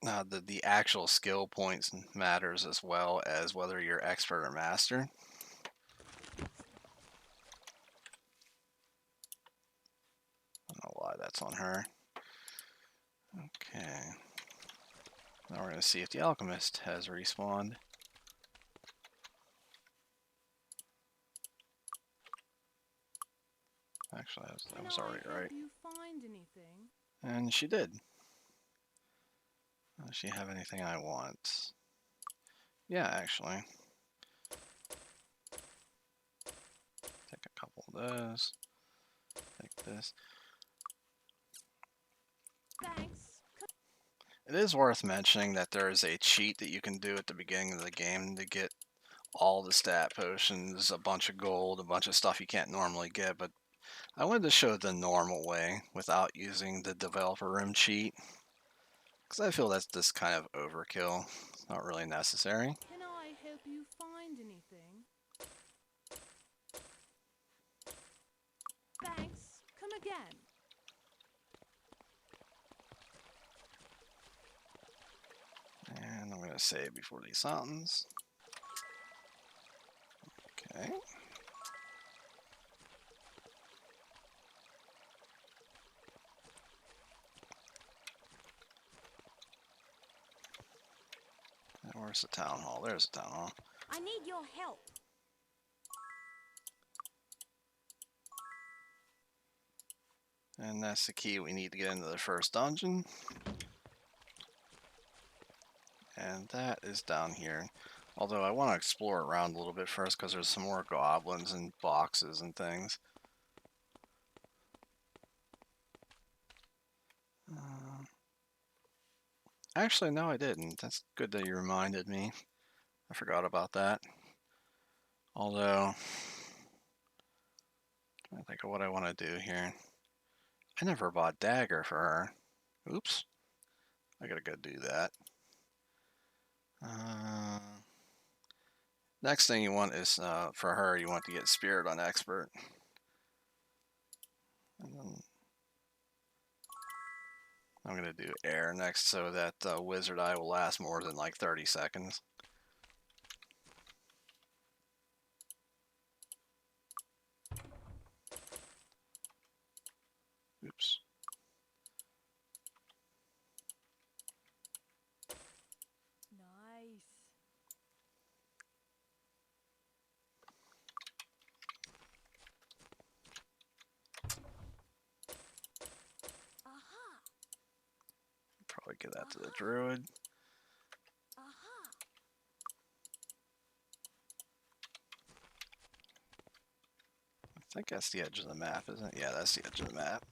The actual skill points matters as well as whether you're expert or master. I don't know why that's on her. Okay. Now we're going to see if the alchemist has respawned. Actually, that was already right. You find anything? And she did. Does she have anything I want? Yeah, actually. Take a couple of those. Take this. Thanks. It is worth mentioning that there is a cheat that you can do at the beginning of the game to get all the stat potions, a bunch of gold, a bunch of stuff you can't normally get, but I wanted to show the normal way without using the developer room cheat. Because I feel that's just kind of overkill. It's not really necessary. Can I help you find anything? Thanks. Come again. And I'm going to save before these fountains. Okay. And where's the town hall? There's the town hall. I need your help. And that's the key we need to get into the first dungeon. And that is down here. Although I want to explore around a little bit first because there's some more goblins and boxes and things. Actually, no, I didn't. That's good that you reminded me. I forgot about that. Although, I think of what I want to do here. I never bought dagger for her. Oops. I gotta go do that. Next thing you want is, for her, you want to get Spirit on Expert. And then I'm gonna do Air next so that Wizard Eye will last more than like 30 seconds. Oops. Nice. Aha. Probably give that to the Druid. Aha. I think that's the edge of the map, isn't it? Yeah, that's the edge of the map.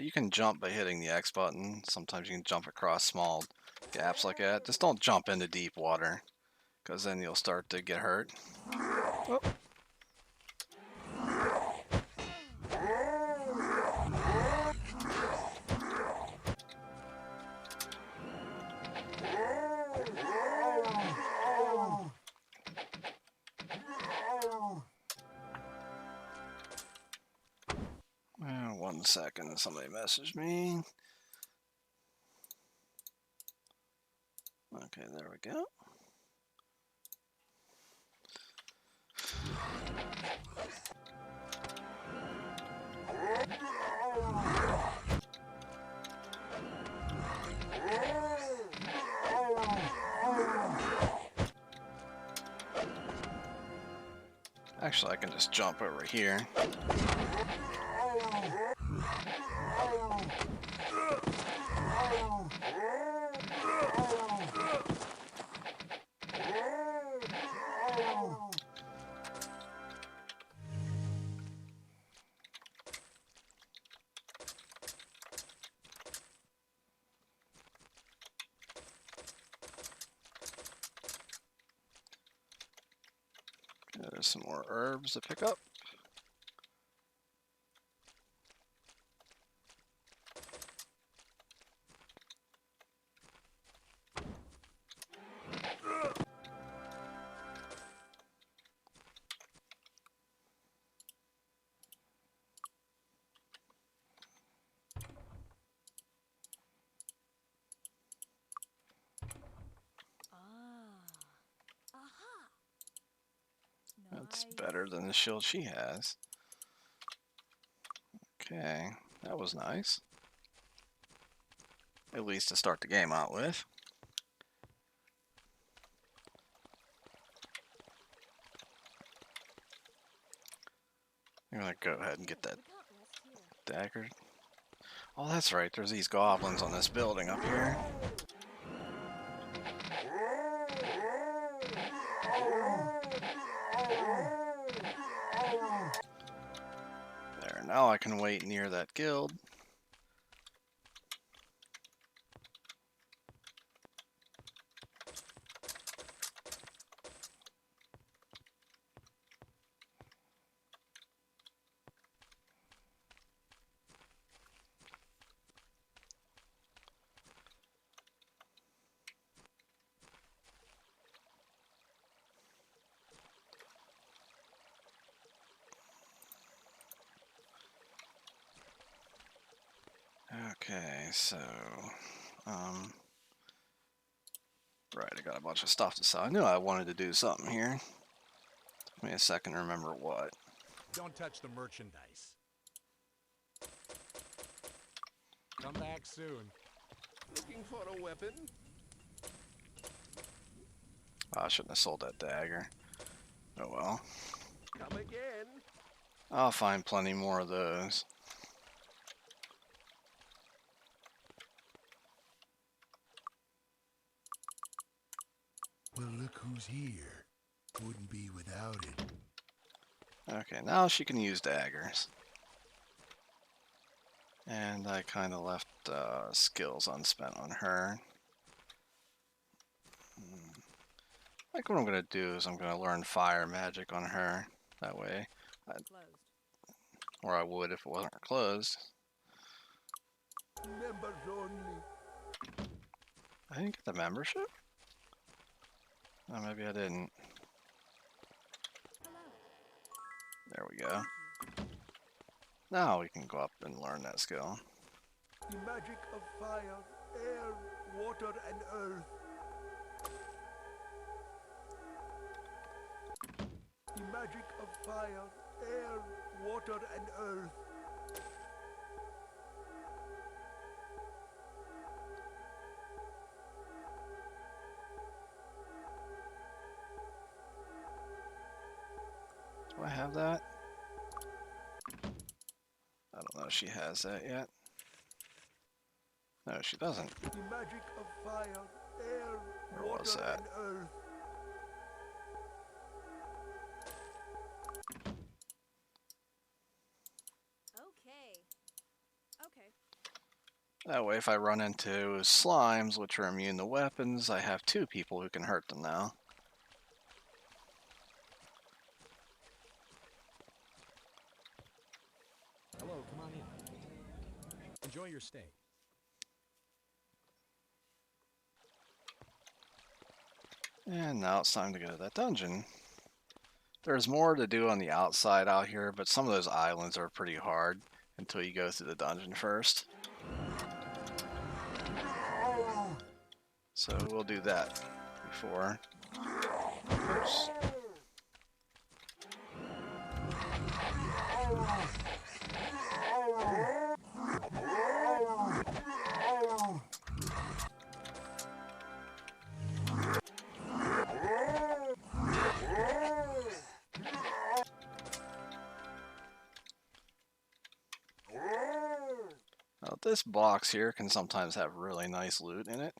You can jump by hitting the X button. Sometimes you can jump across small gaps like that. Just don't jump into deep water, because then you'll start to get hurt. Oh. One second, somebody messaged me. Okay, there we go. Actually, I can just jump over here. There's some more herbs to pick up. That's better than the shield she has. Okay, that was nice. At least to start the game out with. I'm gonna go ahead and get that dagger. Oh, that's right, there's these goblins on this building up here. There, now I can wait near that guild. Okay, so, right, I got a bunch of stuff to sell. I knew I wanted to do something here. Give me a second to remember what. Don't touch the merchandise. Come back soon. Looking for a weapon? Oh, I shouldn't have sold that dagger. Oh well. Come again. I'll find plenty more of those. Well, look who's here. Wouldn't be without it. Okay, now she can use daggers. And I kind of left skills unspent on her. I think what I'm going to do is I'm going to learn fire magic on her. That way. Closed. Or I would if it wasn't closed. Members only. I didn't get the membership? Oh, maybe I didn't. Hello. There we go. Now we can go up and learn that skill. The magic of fire, air, water, and earth. The magic of fire, air, water, and earth. Do I have that? I don't know if she has that yet. No, she doesn't. The magic of fire, air, Where was water, that? and earth. Okay. Okay. That way, if I run into slimes, which are immune to weapons, I have two people who can hurt them now. Hello, come on in. Enjoy your stay. And now it's time to go to that dungeon. There's more to do on the outside out here, but some of those islands are pretty hard until you go through the dungeon first. So we'll do that before. Oops. Now, this box here can sometimes have really nice loot in it.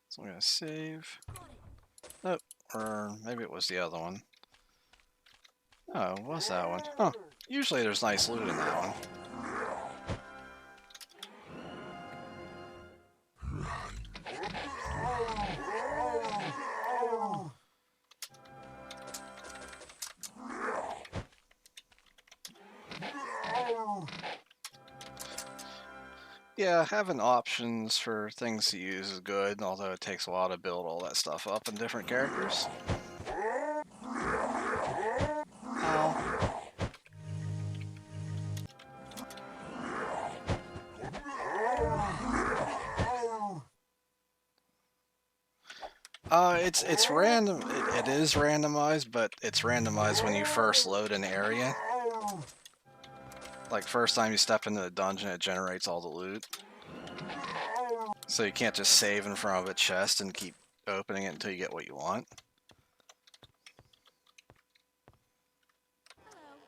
So I'm going to save. Nope, or maybe it was the other one. Oh, it was that one. Huh. Usually there's nice loot in that one. Yeah, having options for things to use is good, although it takes a while to build all that stuff up in different characters. Ow. It's random. It is randomized, but it's randomized when you first load an area. Like, first time you step into the dungeon, it generates all the loot. So you can't just save in front of a chest and keep opening it until you get what you want. Hello.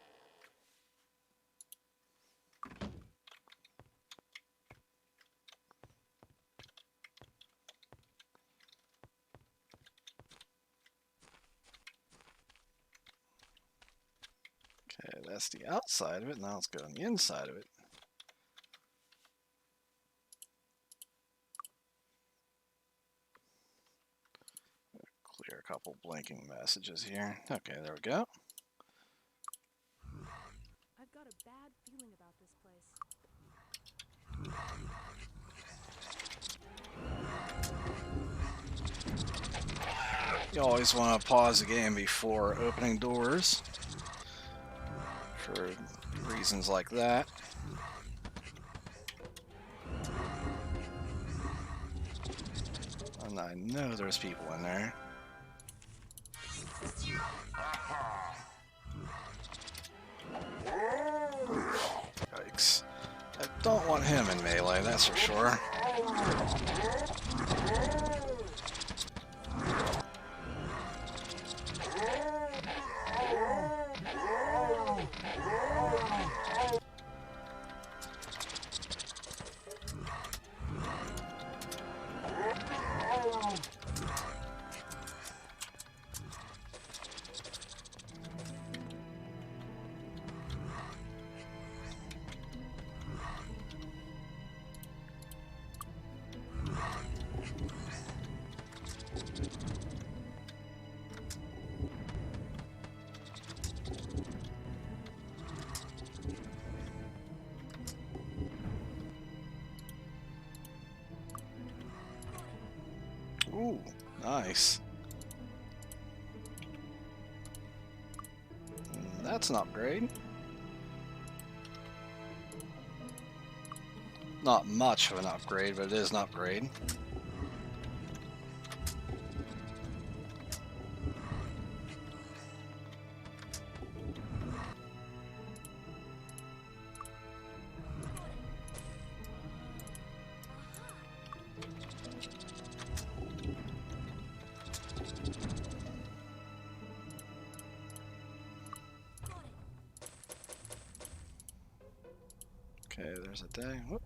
Okay, that's the outside of it. Now let's go on the inside of it. Clear a couple blinking messages here. Okay, there we go. I've got a bad feeling about this place. You always want to pause the game before opening doors for reasons like that. And I know there's people in there. Yikes. I don't want him in melee, that's for sure. Ooh, nice. That's an upgrade. Not much of an upgrade, but it is an upgrade. Okay, there's a day. Whoop.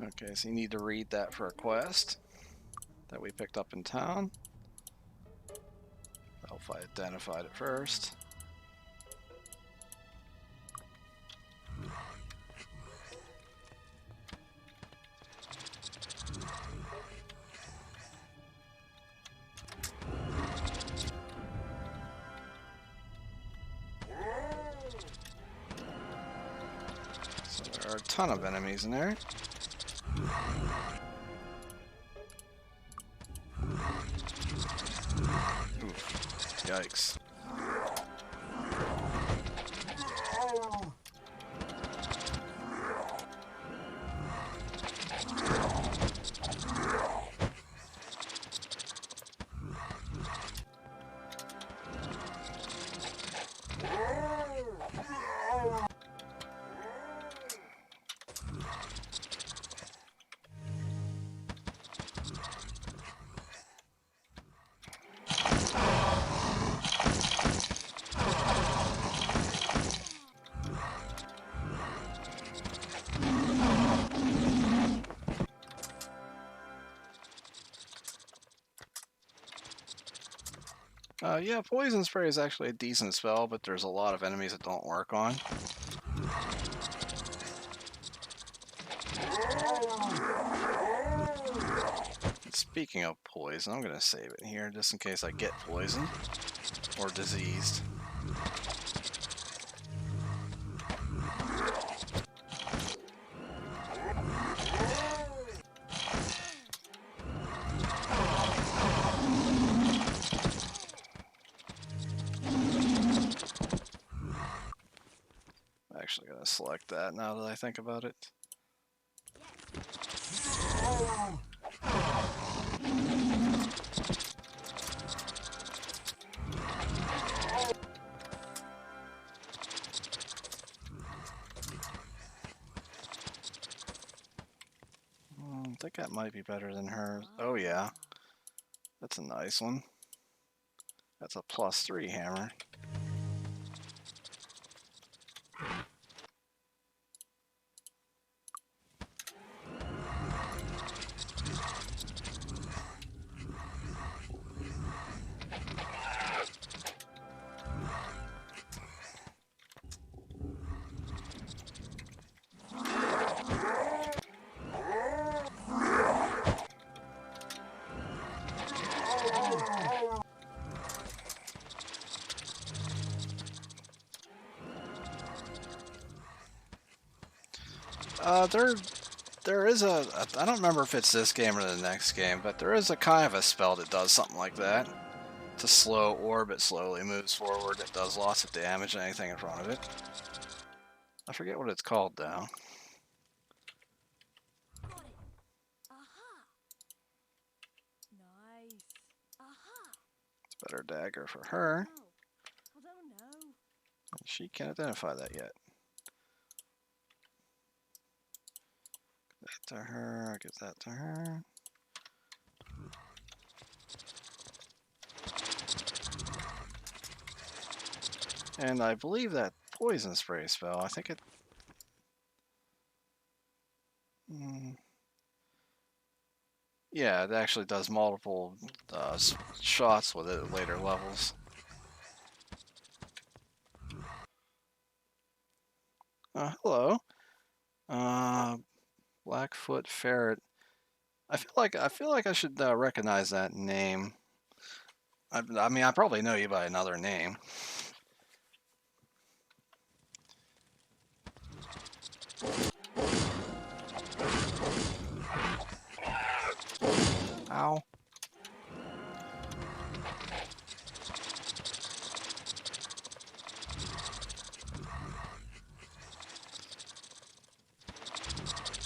Okay, so you need to read that for a quest that we picked up in town. Well, if I identified it first. So there are a ton of enemies in there. Oof. Yikes. Yeah, Poison Spray is actually a decent spell, but there's a lot of enemies it don't work on. And speaking of poison, I'm gonna save it here just in case I get poisoned or diseased. Actually gonna select that now that I think about it. I think that might be better than hers. Oh yeah, that's a nice one. That's a +3 hammer. There is I don't remember if it's this game or the next game, but there is a kind of a spell that does something like that. It's a slow orb, it slowly moves forward, it does lots of damage to anything in front of it. I forget what it's called though. Better dagger for her. Oh, I don't know. She can't identify that yet. Give that to her. Give that to her. And I believe that poison spray spell, I think it... yeah, it actually does multiple shots with it at later levels. Hello. Blackfoot Ferret. I feel like I should recognize that name. I mean, I probably know you by another name. Ow.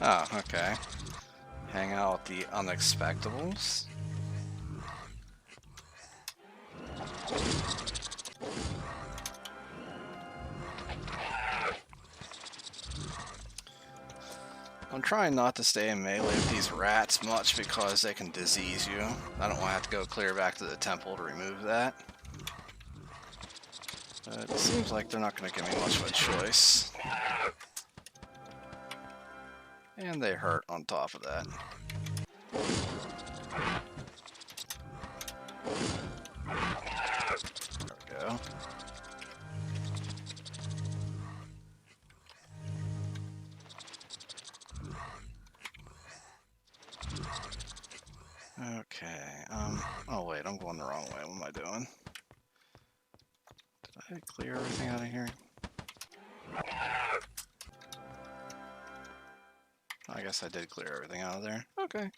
Oh, okay. Hang out with the Unexpectables. I'm trying not to stay in melee with these rats much because they can disease you. I don't want to have to go clear back to the temple to remove that. But it seems like they're not going to give me much of a choice. And they hurt on top of that. There we go. Okay, oh wait, I'm going the wrong way. What am I doing? Did I clear everything out of here? I guess I did clear everything out of there. Okay.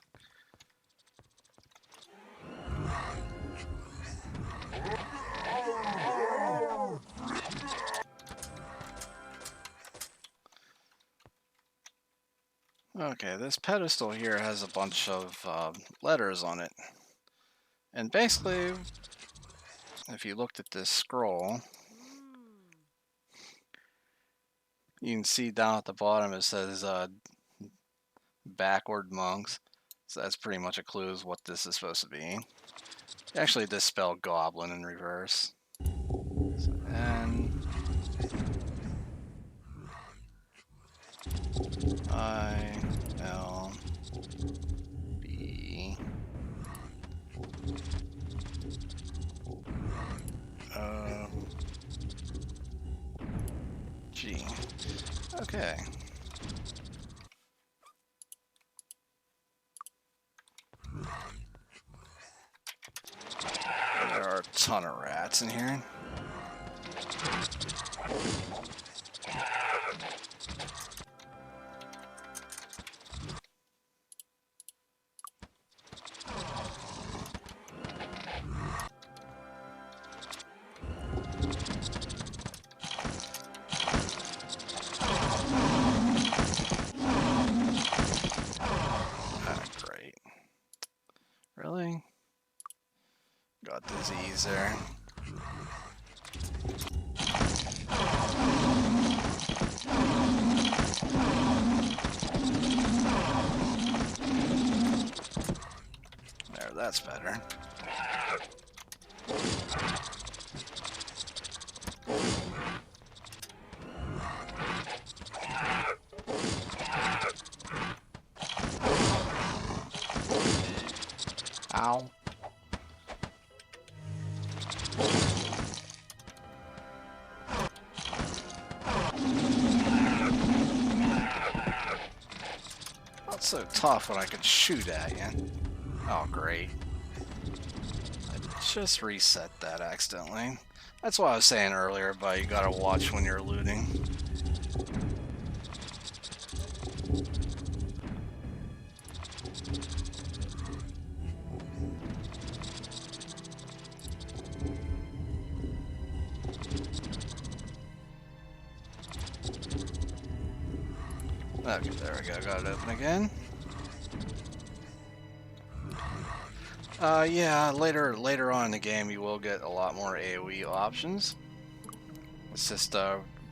Okay, this pedestal here has a bunch of letters on it. And basically, if you looked at this scroll, you can see down at the bottom it says backward monks. So that's pretty much a clue as what this is supposed to be. Actually, this spell goblin in reverse. So, N I L B O G. Okay. There are a ton of rats in here. Great. Really? Got disease there. There, that's better. Ow. Not so tough when I can shoot at you. Oh, great. I just reset that accidentally. That's what I was saying earlier, but you gotta watch when you're looting. Okay, there we go. Got it open again. Yeah, later on in the game you will get a lot more AoE options. It's just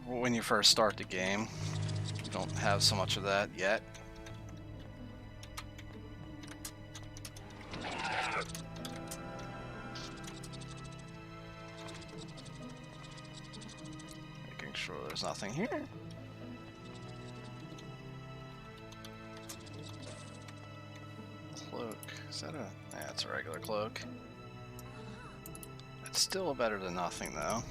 when you first start the game, you don't have so much of that yet. Making sure there's nothing here. Cloak. Is that a... Yeah, it's a regular cloak. It's still better than nothing, though.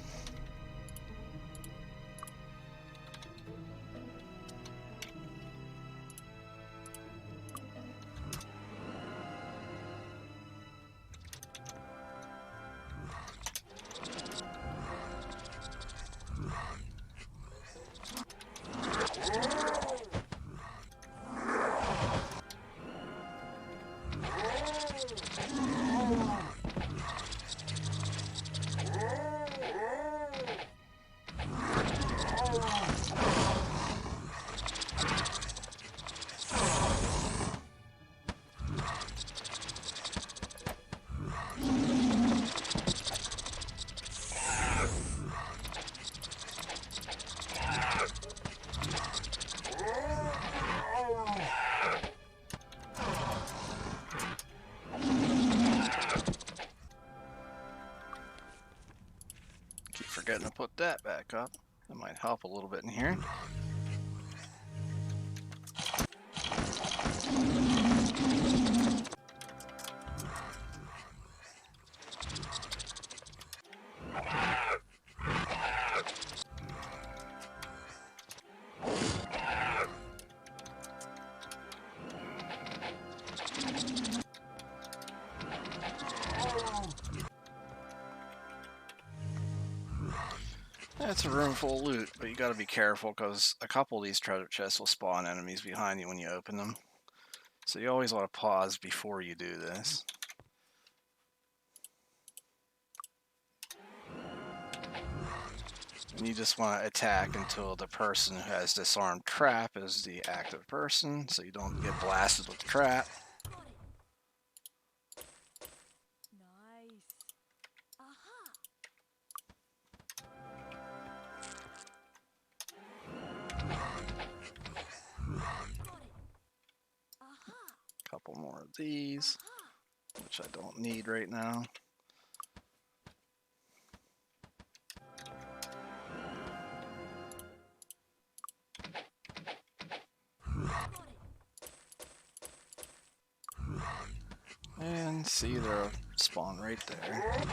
Forgetting to put that back up. That might help a little bit in here. It's a room full of loot, but you gotta be careful because a couple of these treasure chests will spawn enemies behind you when you open them. So you always want to pause before you do this. And you just want to attack until the person who has disarmed trap is the active person, so you don't get blasted with the trap. Nice. Aha. Couple more of these, which I don't need right now. And see, they'll spawn right there.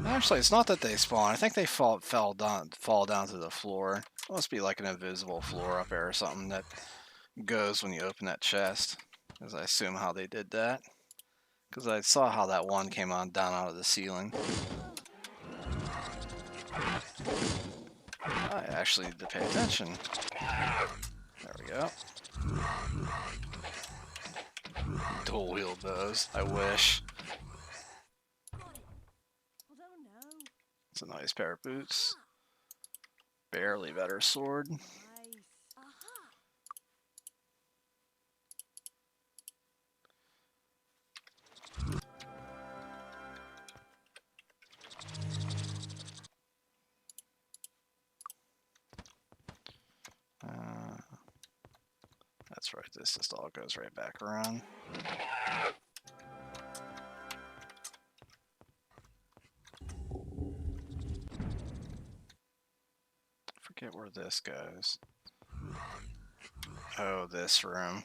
Actually, it's not that they spawn. I think they fall down to the floor. It must be like an invisible floor up there or something that goes when you open that chest. Because I assume how they did that. Because I saw how that one came on down out of the ceiling. I actually need to pay attention. There we go. Dual wield those. I wish. It's a nice pair of boots. Barely better sword. Nice. Aha. That's right, this just all goes right back around. Forget where this goes. Oh, this room.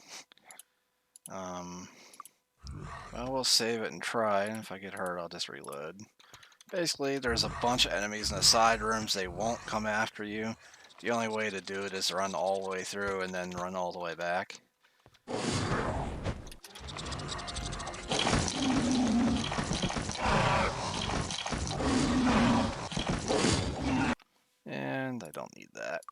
Well, we'll save it and try, and if I get hurt, I'll just reload. Basically, there's a bunch of enemies in the side rooms. They won't come after you. The only way to do it is to run all the way through and then run all the way back. And I don't need that.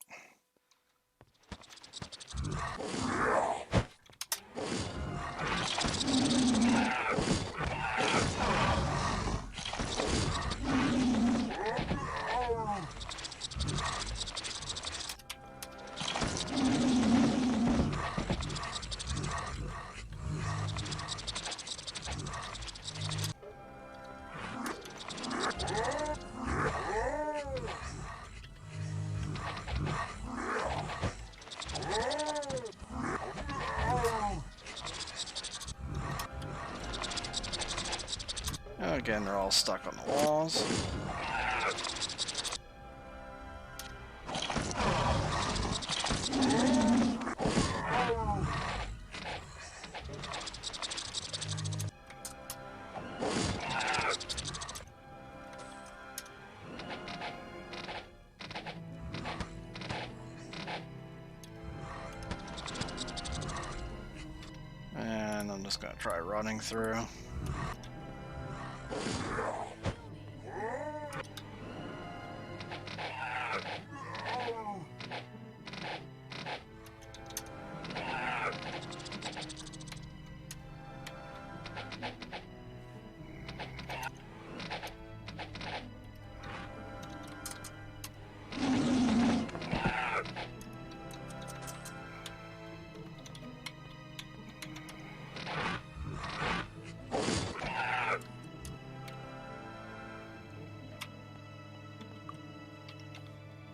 Again, they're all stuck on the walls. And I'm just gonna try running through.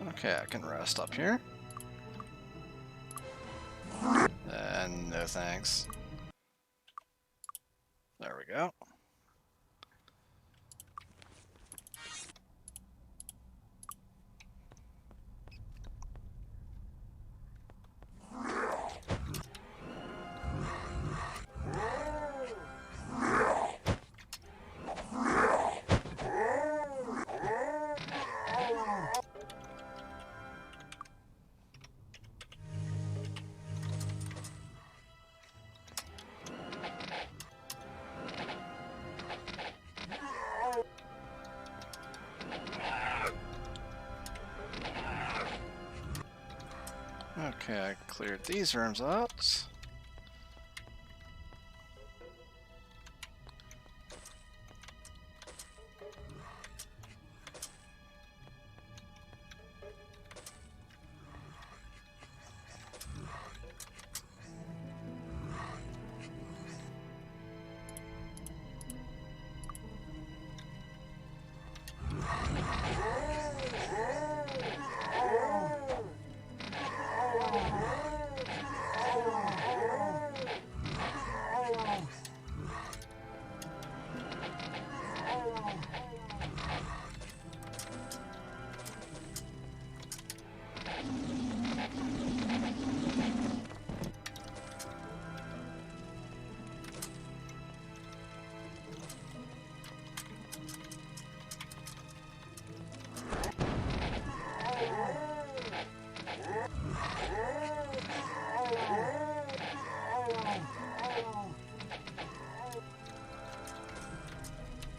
Okay, I can rest up here. And no thanks. There we go. Okay, I cleared these rooms out.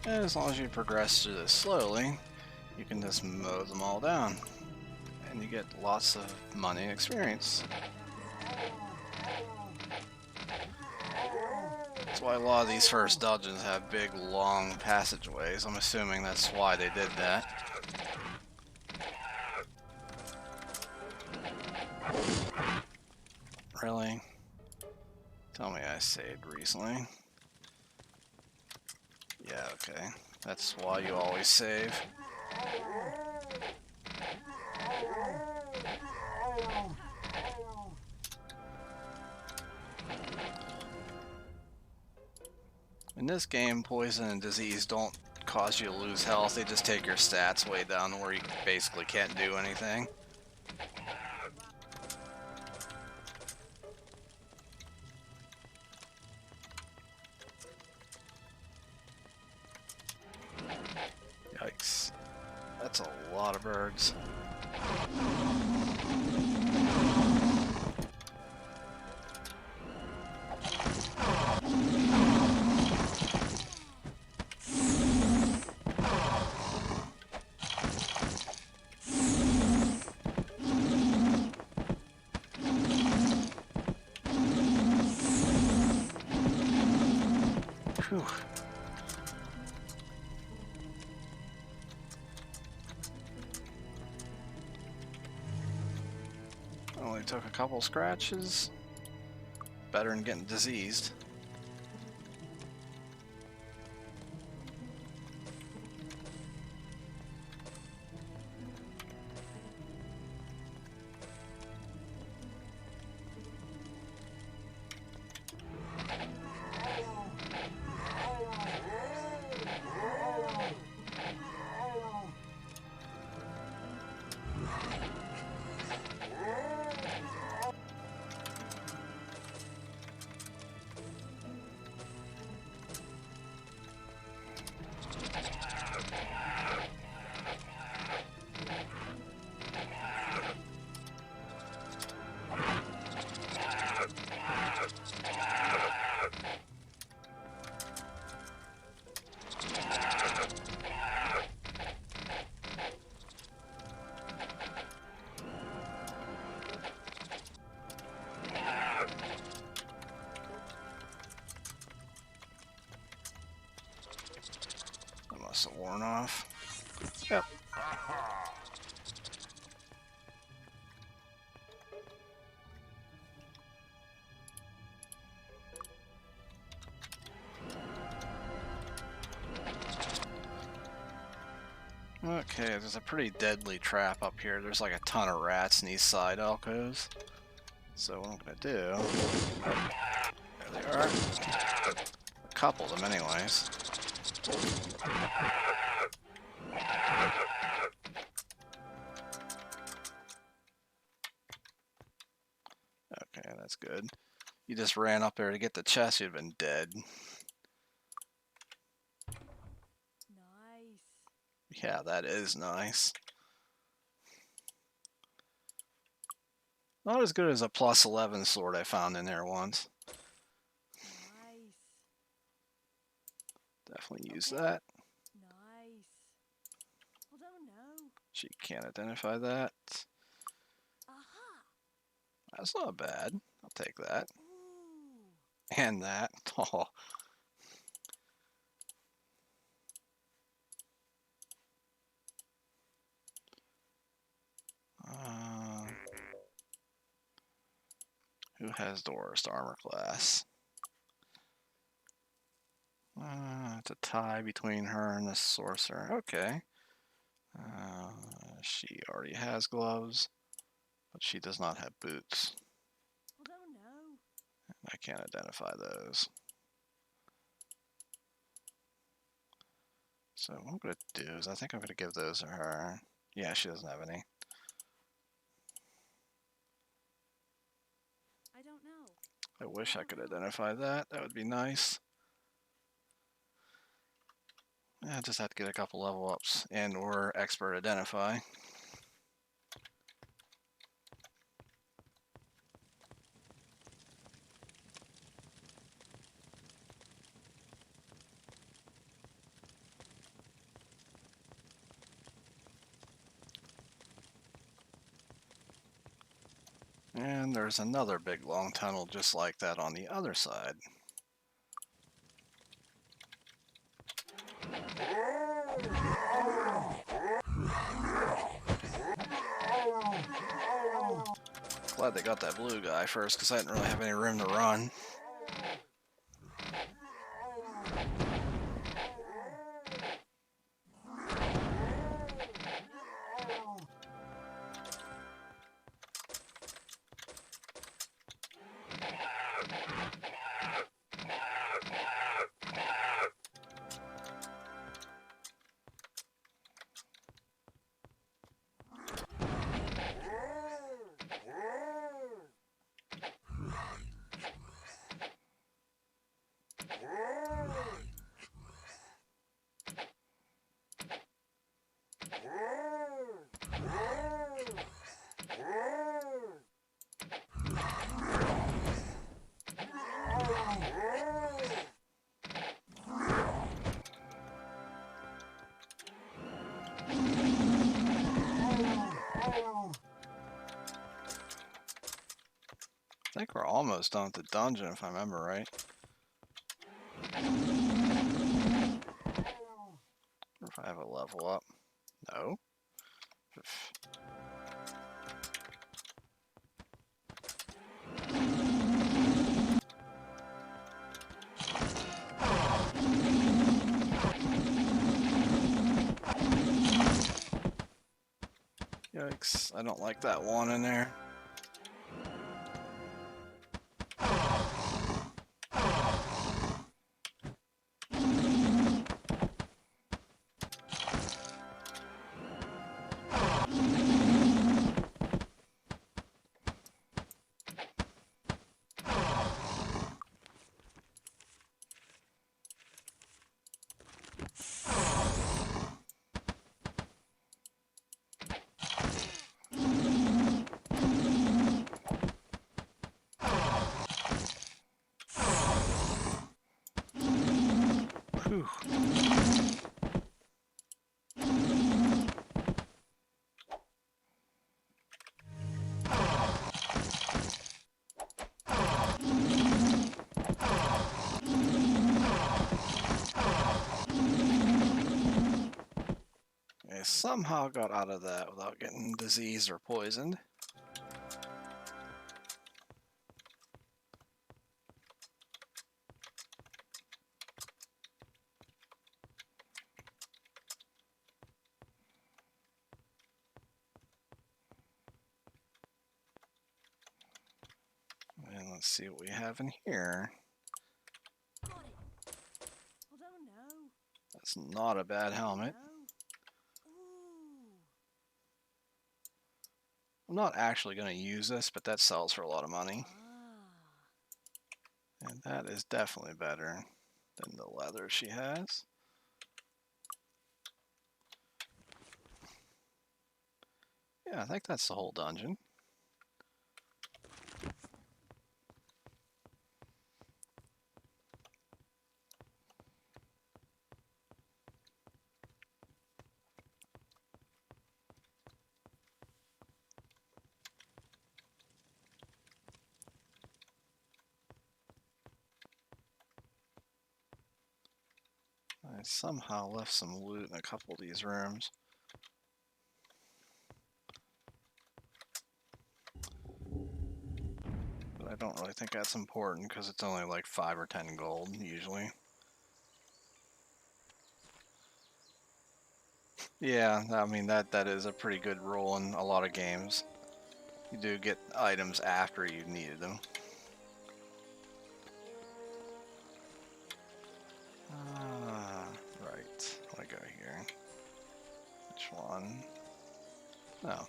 And as long as you progress through this slowly, you can just mow them all down. And you get lots of money and experience. That's why a lot of these first dungeons have big, long passageways. I'm assuming that's why they did that. Really? Tell me I saved recently. Yeah, okay. That's why you always save. In this game, poison and disease don't cause you to lose health. They just take your stats way down to where you basically can't do anything. Yikes. That's a lot of birds. Whew. Only took a couple scratches. Better than getting diseased. Dust the worn off. Yep. Okay, there's a pretty deadly trap up here. There's like a ton of rats in these side alcoves. So what I'm gonna do... There they are. A couple of them anyways. Okay, that's good. You just ran up there to get the chest, you'd have been dead. Nice. Yeah, that is nice. Not as good as a plus 11 sword I found in there once. Nice. Definitely use Okay. that. Nice. I don't know. She can't identify that. Aha. That's not bad. I'll take that. Ooh. And that. Oh. Who has the worst armor class? It's a tie between her and the sorcerer. Okay. She already has gloves, but she does not have boots. I don't know. I can't identify those. So what I'm going to do is I think I'm going to give those to her. Yeah, she doesn't have any. I don't know. I wish I could identify that. That would be nice. I just have to get a couple level ups and or expert identify. And there's another big long tunnel just like that on the other side. Glad they got that blue guy first because I didn't really have any room to run. I think we're almost done with the dungeon if I remember right. Or if I have a level up. No. Yikes, I don't like that one in there. Whew. somehow got out of that without getting diseased or poisoned. And let's see what we have in here. Got it. I don't know. That's not a bad helmet. No. Ooh. I'm not actually going to use this, but that sells for a lot of money. Ah. And that is definitely better than the leather she has. Yeah, I think that's the whole dungeon. I somehow left some loot in a couple of these rooms. But I don't really think that's important because it's only like 5 or 10 gold usually. Yeah, I mean that is a pretty good rule in a lot of games. You do get items after you needed them. Right. I go here. Which one? No.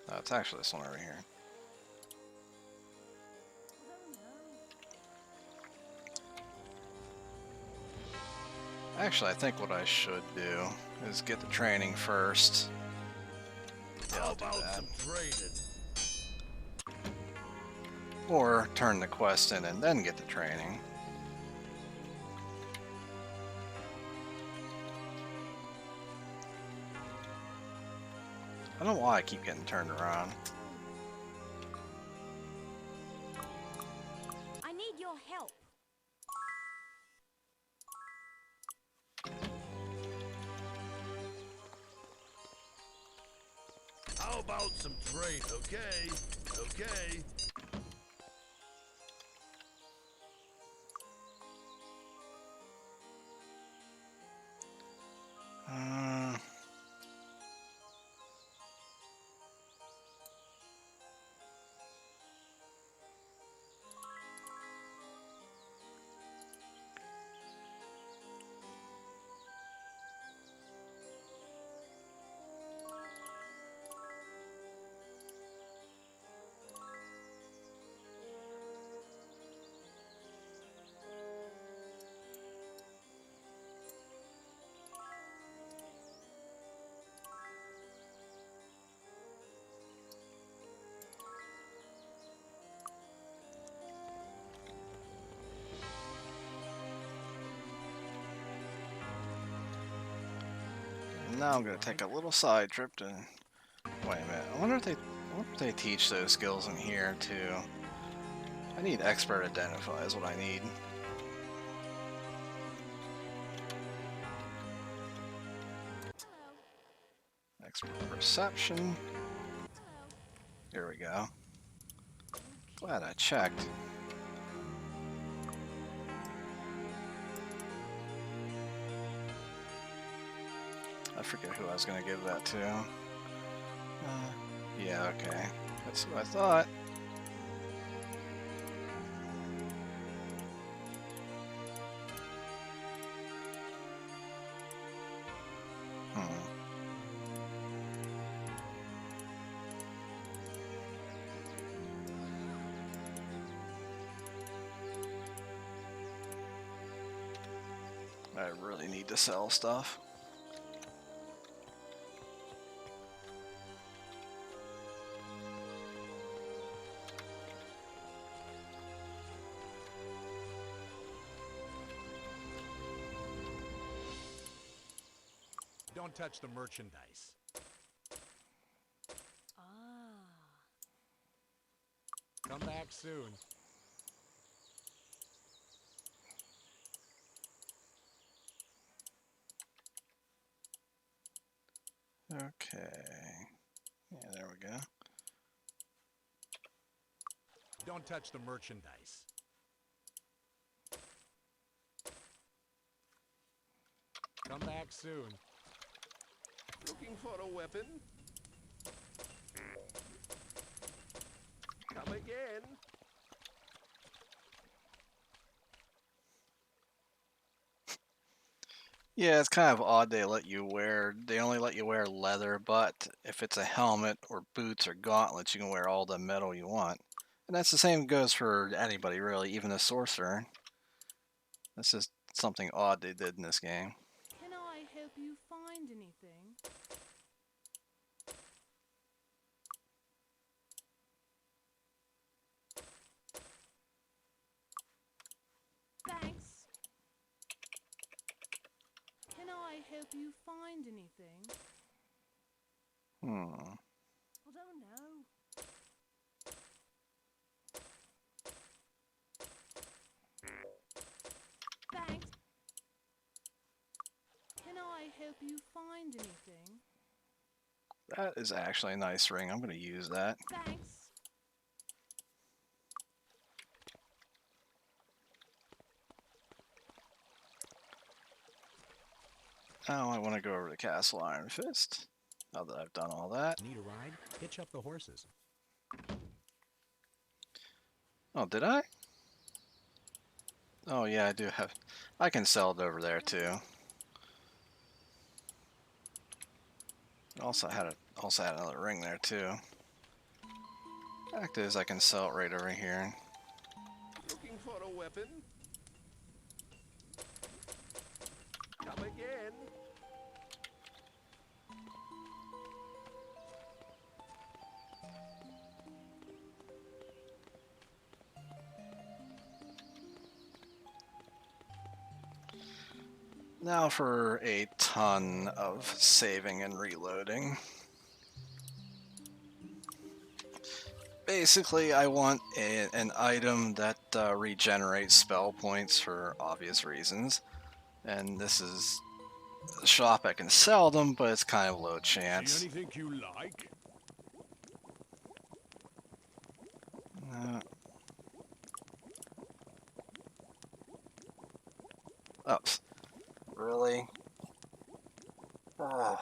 No, it's actually this one over here. Actually, I think what I should do is get the training first. Yeah, How I'll do about that. some training? Or turn the quest in and then get the training. I don't know why I keep getting turned around. I need your help. How about some training? Okay, okay. Uh, Now I'm gonna take a little side trip to. Wait a minute. I wonder if they teach those skills in here too. I need expert identify is what I need. Hello. Expert perception. Hello. Here we go. Glad I checked. I forget who I was gonna give that to. Yeah, okay. That's what I thought. I really need to sell stuff. Don't touch the merchandise. Ah. Come back soon. Okay. Yeah, there we go. Don't touch the merchandise. Come back soon. Looking for a weapon? Come again? Yeah, it's kind of odd they only let you wear leather, but if it's a helmet or boots or gauntlets, you can wear all the metal you want. And that's the same goes for anybody really, even a sorcerer. That's just something odd they did in this game. Can I help you find anything? Thanks. Can I help you find anything? I don't know. Thanks. Can I help you find anything? That is actually a nice ring. I'm going to use that. Thanks. Now I want to go over to Castle Iron Fist. Now that I've done all that. Need a ride? Hitch up the horses. Oh, did I? Oh yeah, I do have. I can sell it over there too. Also had another ring there too. Fact is, I can sell it right over here. Looking for a weapon? Come again? Now for a ton of saving and reloading. Basically, I want an item that regenerates spell points for obvious reasons. And this is a shop I can sell them, but it's kind of low chance. See anything you like? Oh, really? Ugh.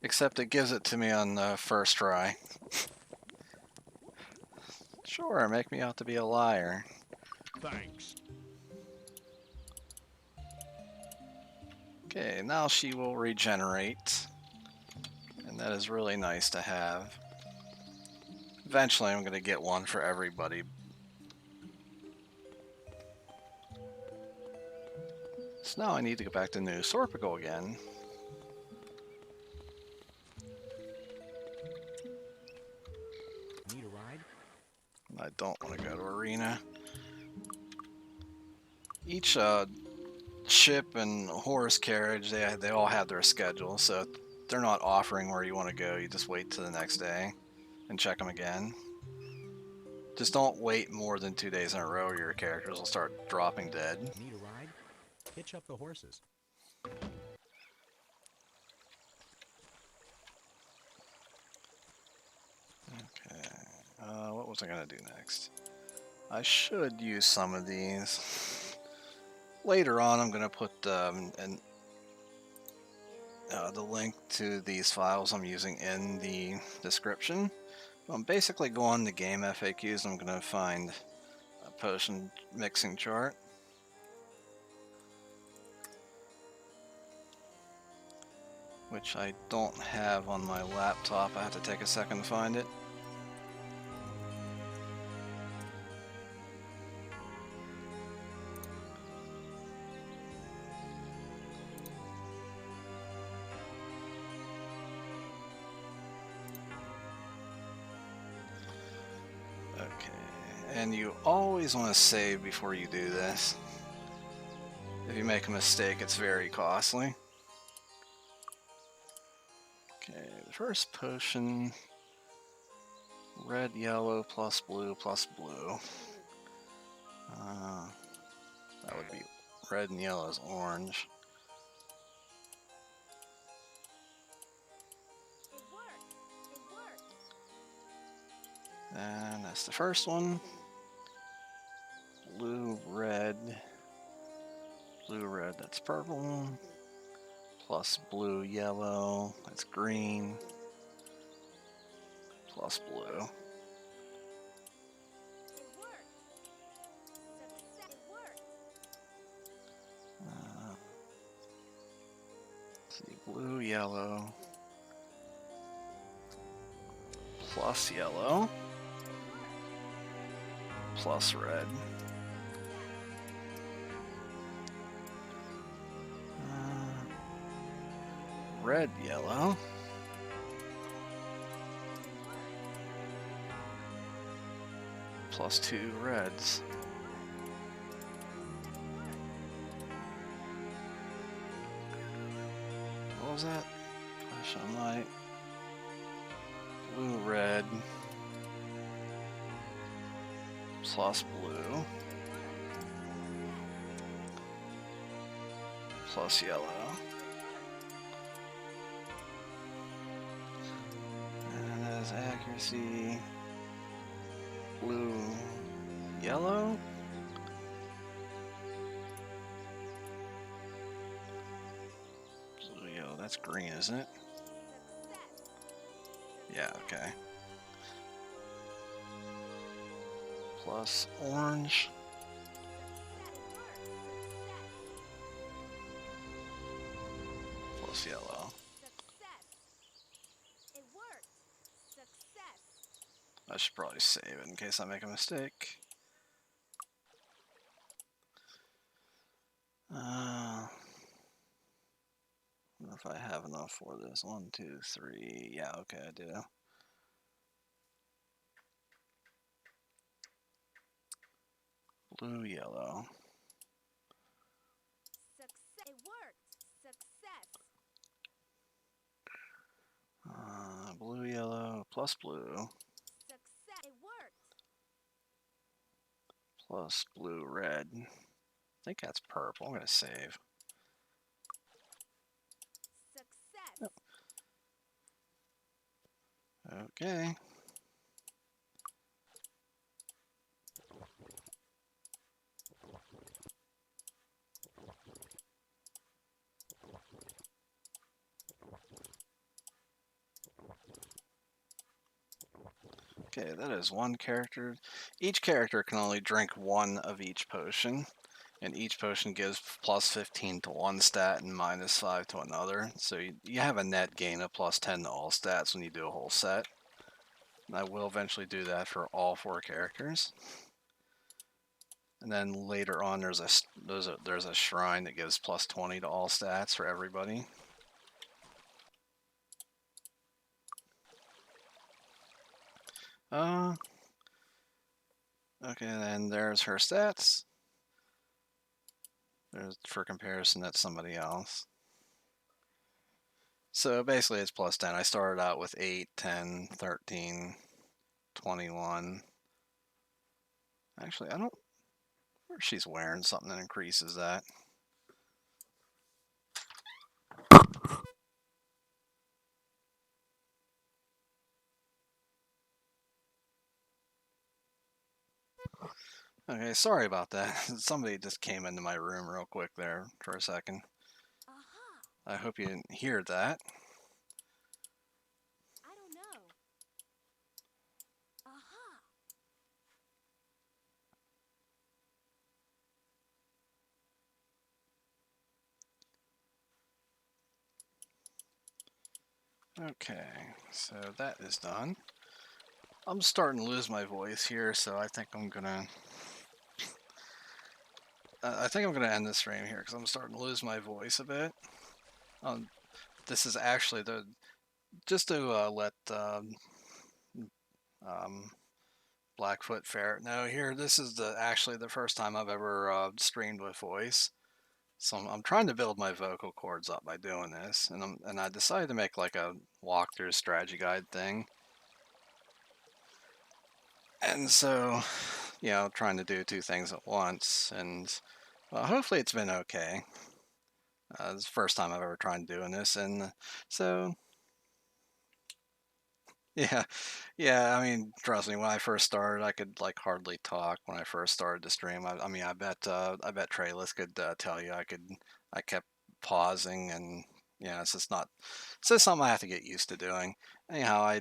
Except it gives it to me on the first try. Sure, make me out to be a liar. Thanks. Okay, now she will regenerate. And that is really nice to have. Eventually I'm going to get one for everybody. So now I need to go back to New Sorpical again. Need a ride? I don't want to go to Arena. Each ship and horse carriage, they all have their schedule, so if they're not offering where you want to go, you just wait till the next day and check them again. Just don't wait more than 2 days in a row or your characters will start dropping dead. Need a ride? Hitch up the horses. Okay, what was I going to do next? I should use some of these. Later on, I'm going to put the link to these files I'm using in the description. I'm basically going to game FAQs. I'm going to find a potion mixing chart. Which I don't have on my laptop. I have to take a second to find it. Okay, and you always want to save before you do this. If you make a mistake, it's very costly. Okay, the first potion, red, yellow, plus blue, plus blue. That would be red and yellow is orange. And that's the first one. Blue, red. Blue, red, that's purple. Plus blue, yellow, that's green. Plus blue. It worked. Success. It worked. Let's see, blue, yellow. Plus yellow. Plus red. Red, yellow. Plus 2 reds. What was that? Flashing light. Blue, red. Plus blue. Plus yellow. And as accuracy, blue, yellow. Blue, yellow, that's green, isn't it? Yeah, okay. Plus orange. Plus yellow. Success. It worked. Success. I should probably save it in case I make a mistake. I wonder if I have enough for this. 1, 2, 3. Yeah, okay, I do. Blue, yellow. Success. It worked. Success. Blue, yellow, plus blue, Success. It worked. plus blue, red. I think that's purple. I'm going to save. Success. Yep. Okay. Okay, that is one character. Each character can only drink one of each potion, and each potion gives plus 15 to one stat and minus 5 to another. So you have a net gain of plus 10 to all stats when you do a whole set. And I will eventually do that for all 4 characters. And then later on, there's a shrine that gives plus 20 to all stats for everybody. Okay, then there's her stats. There's, for comparison, that's somebody else. So basically it's plus 10. I started out with 8, 10, 13, 21. Actually, I don't... She's wearing something that increases that. Okay, sorry about that. Somebody just came into my room real quick there for a second. Aha. I hope you didn't hear that. I don't know. Aha. Okay, so that is done. I'm starting to lose my voice here, so I think I'm gonna end this stream here because I'm starting to lose my voice a bit. This is actually just to let Blackfoot Ferret know here. This is actually the first time I've ever streamed with voice, so I'm trying to build my vocal cords up by doing this, and I decided to make like a walkthrough strategy guide thing. And so, you know, trying to do 2 things at once, and well, hopefully it's been okay. It's the first time I've ever tried doing this, and so Yeah, yeah. I mean, trust me. When I first started, I could like hardly talk when I first started to stream. I mean, I bet Trayless could tell you. I kept pausing, and yeah, it's just something I have to get used to doing. Anyhow,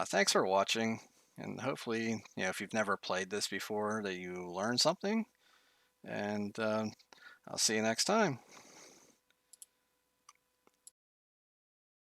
thanks for watching, and hopefully, if you've never played this before, that you learn something. And I'll see you next time.